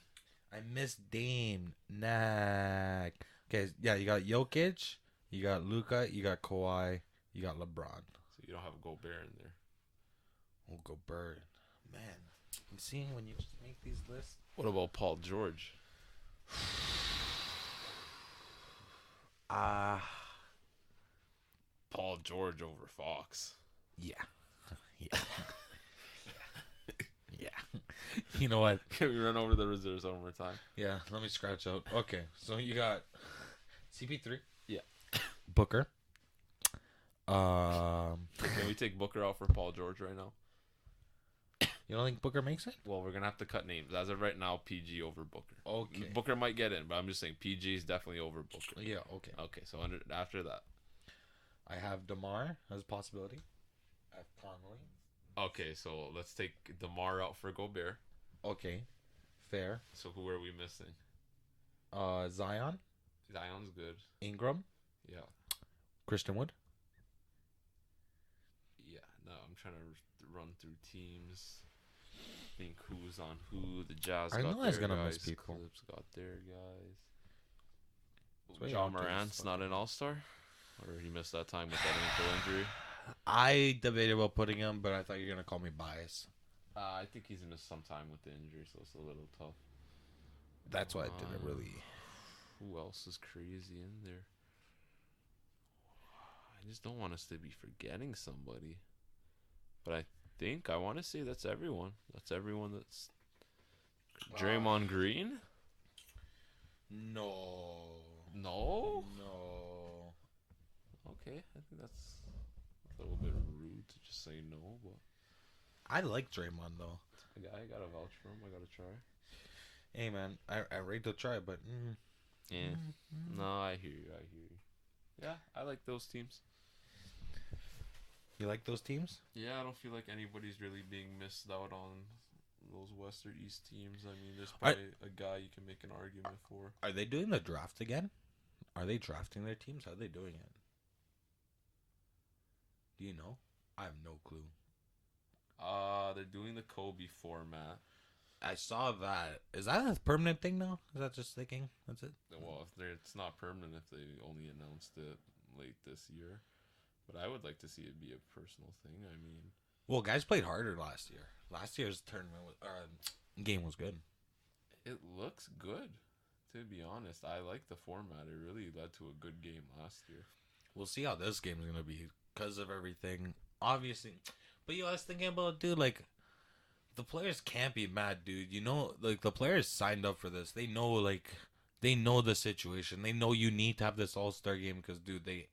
I missed Dame. Nag. Okay, yeah, you got Jokic, you got Luka, you got Kawhi, you got LeBron. So you don't have Gobert in there. Oh, Gobert. Man, you see when you just make these lists? What about Paul George? Paul George over Fox. Yeah. Yeah. Yeah. You know what? Can we run over the reserves one more time? Yeah, let me scratch out. Okay, so you got CP3. Yeah. Booker. Can we take Booker out for Paul George right now? You don't think Booker makes it? Well, we're going to have to cut names. As of right now, PG over Booker. Okay. Booker might get in, but I'm just saying PG is definitely over Booker. Yeah, okay. Okay, so after that. I have DeMar as a possibility. I have Conley. Okay, so let's take DeMar out for Gobert. Okay. Fair. So who are we missing? Zion. Zion's good. Ingram. Yeah. Christian Wood. Yeah, no, I'm trying to run through teams. Think who's on who. The Jazz I got know I was their gonna guys. miss people. Clips got their guys. Wait, John I'll do Morant's this not an all-star? Or he missed that time with that ankle injury? I debated about putting him, but I thought you were gonna call me biased. I think he's missed some time with the injury, so it's a little tough. That's why I didn't really. Who else is crazy in there? I just don't want us to be forgetting somebody. But I think I want to say that's everyone. That's everyone that's Draymond Green? No. No? No. Okay, I think that's a little bit rude to just say no, but I like Draymond though. I gotta vouch for him. I gotta try. Hey man, I rate to try, but Yeah. No, I hear you. Yeah, I like those teams. You like those teams? Yeah, I don't feel like anybody's really being missed out on those West or East teams. I mean, there's probably a guy you can make an argument for. Are they doing the draft again? Are they drafting their teams? How are they doing it? Do you know? I have no clue. They're doing the Kobe format. I saw that. Is that a permanent thing now? Is that just thinking? That's it? Well, it's not permanent if they only announced it late this year. But I would like to see it be a personal thing. I mean, Well, guys played harder last year. Last year's tournament game was good. it looks good. To be honest, I like the format. It really led to a good game last year. We'll see how this game is gonna be because of everything. Obviously, but I was thinking about, dude, like the players can't be mad, dude. You know, like the players signed up for this. They know, they know the situation. They know you need to have this All-Star game because, dude, they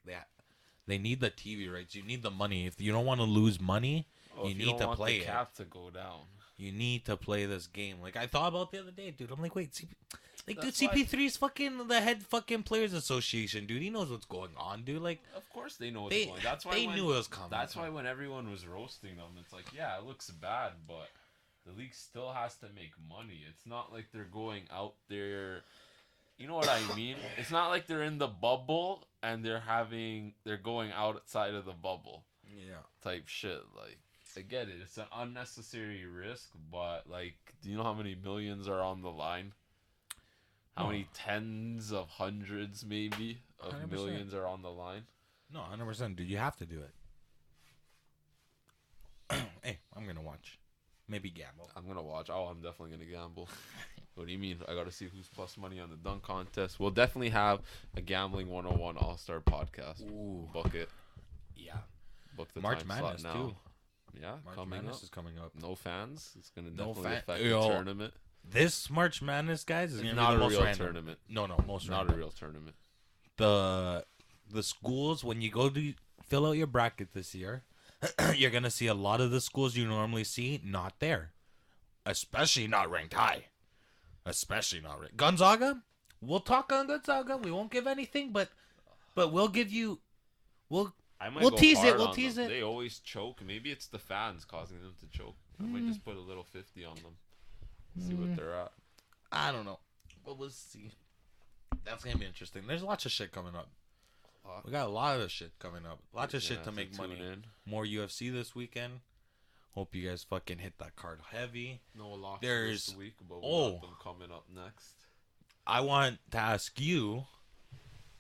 need the TV rights. You need the money. If you don't want to lose money, you need to play it. Cap to go down. You need to play this game. Like I thought about the other day, dude. I'm like, wait, dude, That's why- CP3 is fucking the head fucking players association, dude. He knows what's going on, dude. Like, Of course they know what's They- going. That's why they knew it was coming. That's why when everyone was roasting them, it's like, yeah, it looks bad, but the league still has to make money. It's not like they're going out there You know what I mean? It's not like they're in the bubble and they're going outside of the bubble. Yeah. Type shit. Like, I get it. It's an unnecessary risk, but like, do you know how many millions are on the line? How many tens of hundreds, maybe, of 100%. millions are on the line? No, 100%, dude. You have to do it. Hey, I'm gonna watch. Maybe gamble. I'm gonna watch. Oh, I'm definitely gonna gamble. What do you mean? I gotta see who's plus money on the dunk contest. We'll definitely have a gambling 101 All-Star podcast. Ooh. Book it. Yeah. Book the March time Madness slot now. too. Yeah, March coming Madness up. is coming up. No fans. It's gonna No definitely affect Yo. the tournament. This March Madness, guys, is It's gonna not be a the most real random. tournament. No, most Not random. a real tournament. The schools, when you go to fill out your bracket this year, you're gonna see a lot of the schools you normally see not there, especially not ranked high, especially not ranked. Gonzaga, we'll talk on Gonzaga. We won't give anything, but we'll give you. I might We'll go tease it, hard we'll on tease them. it. They always choke. Maybe it's the fans causing them to choke. I might just put a little 50 on them. See what they're at. I don't know, but we'll see. That's gonna be interesting. There's lots of shit coming up. We got a lot of shit coming up. Lots of shit to make money. In. More UFC this weekend. Hope you guys fucking hit that card heavy. No locks There's- this week, but we got them coming up next. I want to ask you.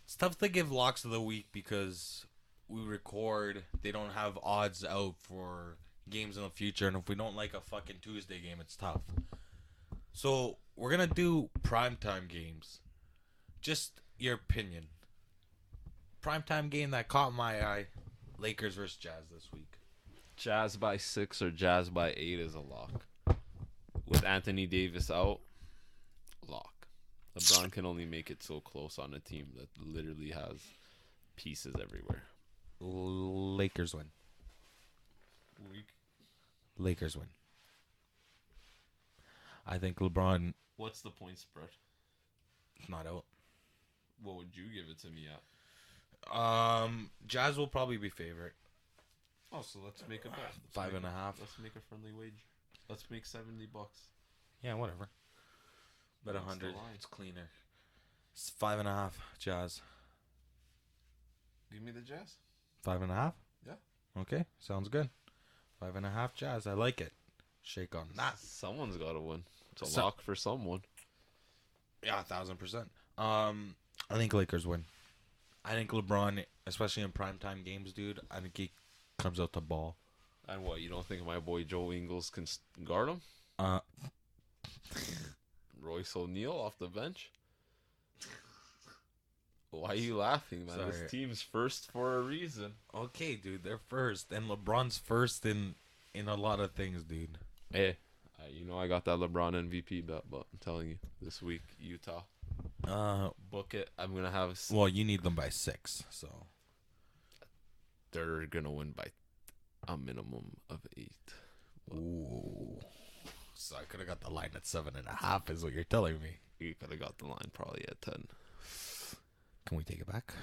It's tough to give locks of the week because we record. They don't have odds out for games in the future, and if we don't like a fucking Tuesday game, it's tough. So we're gonna do primetime games. Just your opinion. Primetime game that caught my eye: Lakers versus Jazz this week. Jazz by 6 or Jazz by 8 is a lock. With Anthony Davis out, lock. LeBron can only make it so close on a team that literally has pieces everywhere. Lakers win. Week. Lakers win. I think LeBron What's the point spread? is not out. What would you give it to me at? Jazz will probably be favorite. Oh, so let's make a bet. 5.5. Let's make a friendly wager. Let's make $70. Yeah, whatever. Bet What's 100. the line? It's cleaner. It's 5.5. Jazz. Give me the Jazz. 5.5. Yeah. Okay, sounds good. 5.5 Jazz. I like it. Shake on that. Someone's got to win. It's a So- lock for someone. Yeah, 1,000%. I think Lakers win. I think LeBron, especially in primetime games, dude. I think he comes out to ball. And what, you don't think my boy Joe Ingles can guard him? Uh, Royce O'Neal off the bench? Why are you laughing, man? Sorry. This team's first for a reason. okay, dude. They're first, and LeBron's first in a lot of things, dude. Hey, you know I got that LeBron MVP bet, but I'm telling you, this week, Utah, book it. I'm going to have... Well, you need them by 6, so. They're going to win by a minimum of 8. Ooh. So I could have got the line at 7.5, is what you're telling me. You could have got the line probably at 10. Can we take it back?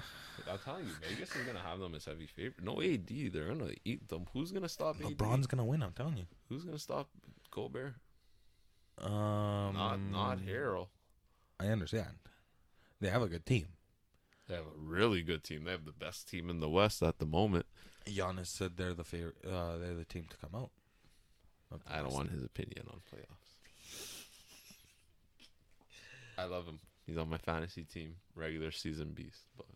I'm telling you, Vegas is going to have them as heavy favorite. No AD, they're going to eat them. Who's going to stop AD? LeBron's gonna win. I'm telling you. Who's going to stop Gobert? Not Not Harrell. I understand. They have a good team. They have a really good team. They have the best team in the West at the moment. Giannis said they're the favorite. They're the team to come out. I don't want his opinion on playoffs. I love him. He's on my fantasy team, regular season beast. But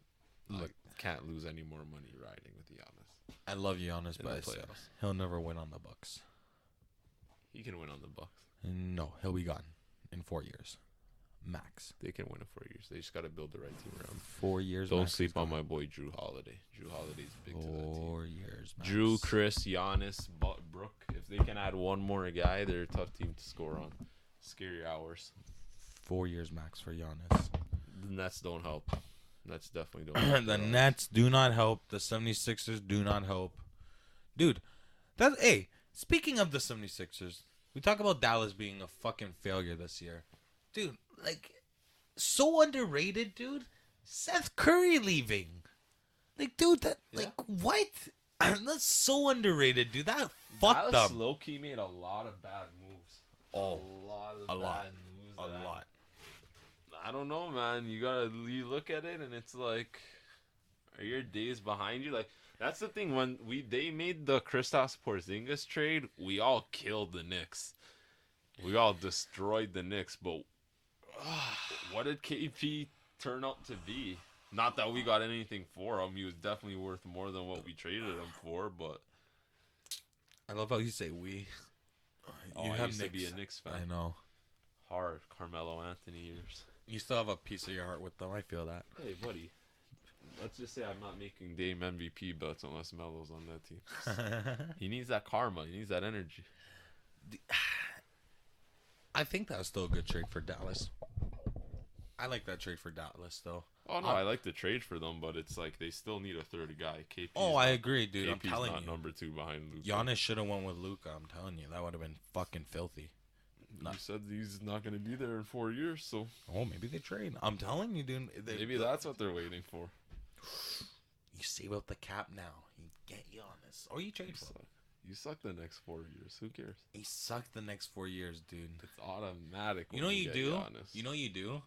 Look, I can't lose any more money riding with Giannis. I love Giannis, In but the I said playoffs. he'll never win on the Bucks. He can win on the Bucks. No, he'll be gone in 4 years, max. They can win in 4 years. They just got to build the right team around him. 4 years. Don't max, sleep he's on gone. my boy Drew Holiday. Drew Holiday's big to that team. 4 years. Max. Drew, Chris, Giannis, Brooke. If they can add one more guy, they're a tough team to score on. Scary hours. 4 years max for Giannis. The Nets don't help. Nets definitely don't help. The Nets do not help. The 76ers do not help. Dude, hey, speaking of the 76ers, we talk about Dallas being a fucking failure this year. Dude, like, so underrated, dude. Seth Curry leaving. Like, dude, what? That's so underrated, dude. That fucked Dallas them. low-key made a lot of bad moves. Oh, a lot of a bad lot. moves. A that lot. I don't know, man. You look at it and it's like, are your days behind you? Like, that's the thing. When they made the Kristaps Porzingis trade, we all killed the Knicks. We all destroyed the Knicks. But what did KP turn out to be? Not that we got anything for him. He was definitely worth more than what we traded him for. But I love how you say we. you have used to be a Knicks fan. I know. Hard Carmelo Anthony years. You still have a piece of your heart with them. I feel that. Hey, buddy. Let's just say I'm not making Dame MVP bets unless Melo's on that team. He needs that karma. He needs that energy. I think that's still a good trade for Dallas. I like that trade for Dallas, though. Oh, no, I like the trade for them, but it's like they still need a third guy. KP's I agree, dude. I'm KP's telling not you. number 2 behind Luka. Giannis should have went with Luka. I'm telling you. That would have been fucking filthy. You said he's not going to be there in 4 years, so... Oh, maybe they trade. I'm telling you, dude. Maybe that's what they're waiting for. You save up the cap now. You get Giannis. Or you trade for him. You suck the next 4 years. Who cares? He sucked the next 4 years, dude. It's automatic. You know what you do? Giannis. You know what you do?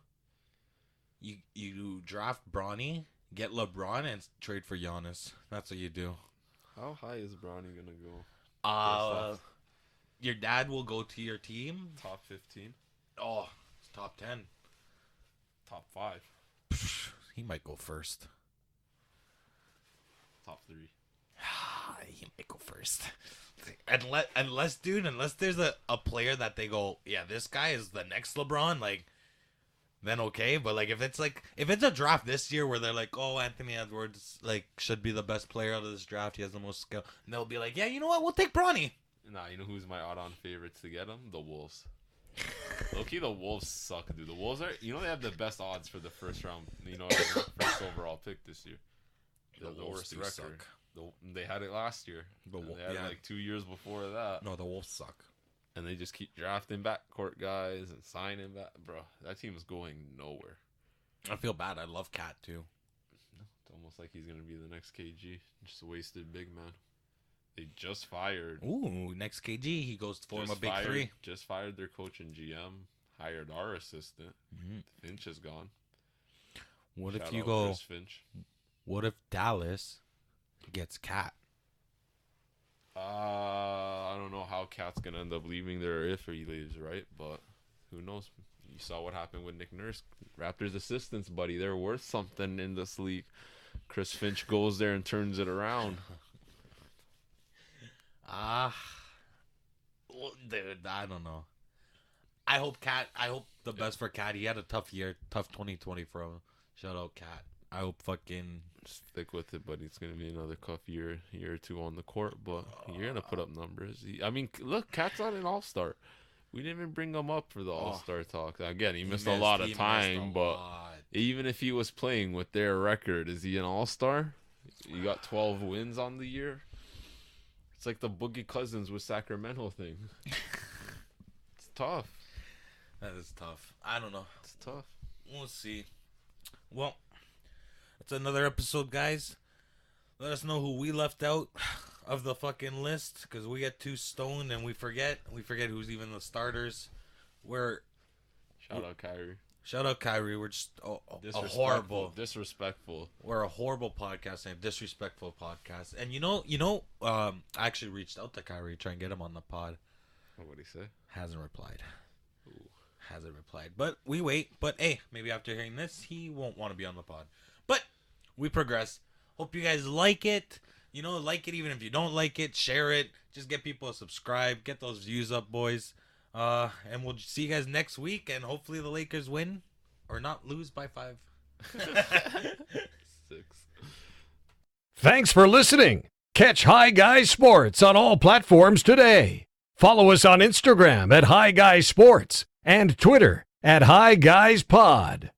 You draft Bronny, get LeBron, and trade for Giannis. That's what you do. How high is Bronny going to go? Your dad will go to your team. Top 15? Oh, it's top 10. Top 5? He might go first. Top 3? He might go first. Unless there's a player that they go, yeah, this guy is the next LeBron, like, then okay. But like if it's a draft this year where they're like, oh, Anthony Edwards like should be the best player out of this draft, he has the most skill, and they'll be like, yeah, you know what, we'll take Bronny. Nah, you know who's my odd-on favorites to get him? The Wolves. Low-key, the Wolves suck, dude. The Wolves are, they have the best odds for the first round, first overall pick this year. The worst record. Suck. They had it last year. They had it like 2 years before that. No, the Wolves suck. And they just keep drafting backcourt guys and signing back. Bro, that team is going nowhere. I feel bad. I love Cat, too. It's almost like he's going to be the next KG. Just a wasted big man. They just fired. Ooh, next KG. He goes to form a big three. Just fired their coach and GM. Hired our assistant. Mm-hmm. Finch is gone. What Shout if you out go... Chris Finch. What if Dallas gets Cat? I don't know how Cat's gonna end up leaving there if he leaves, right? But who knows? You saw what happened with Nick Nurse, Raptors assistants, buddy. They're worth something in this league. Chris Finch goes there and turns it around. Dude, I don't know. I hope the best for Cat. He had a tough year, tough 2020 for him. Shout out Cat. I hope fucking stick with it, buddy. It's gonna be another tough year or two on the court, but you're gonna put up numbers. Look, Cat's not an all-star. We didn't even bring him up for the all-star talk. Again, he missed a lot of time, but even if he was playing with their record, is he an all-star? You got 12 wins on the year. It's like the Boogie Cousins with Sacramento thing. It's tough. That is tough. I don't know. It's tough. We'll see. Well, that's another episode, guys. Let us know who we left out of the fucking list, because we get too stoned and we forget who's even the starters. Shout out Kyrie. Shout out Kyrie. We're just a horrible, disrespectful. We're a horrible podcast and a disrespectful podcast. And I actually reached out to Kyrie trying to get him on the pod. What'd he say? Hasn't replied. Hasn't replied. But we wait. But hey, maybe after hearing this, he won't want to be on the pod. But we progress. Hope you guys like it. Like it even if you don't like it. Share it. Just get people to subscribe. Get those views up, boys. And we'll see you guys next week. And hopefully the Lakers win or not lose by 5. 6. Thanks for listening. Catch Hi Guys Sports on all platforms today. Follow us on Instagram at Hi Guys Sports and Twitter at Hi Guys Pod.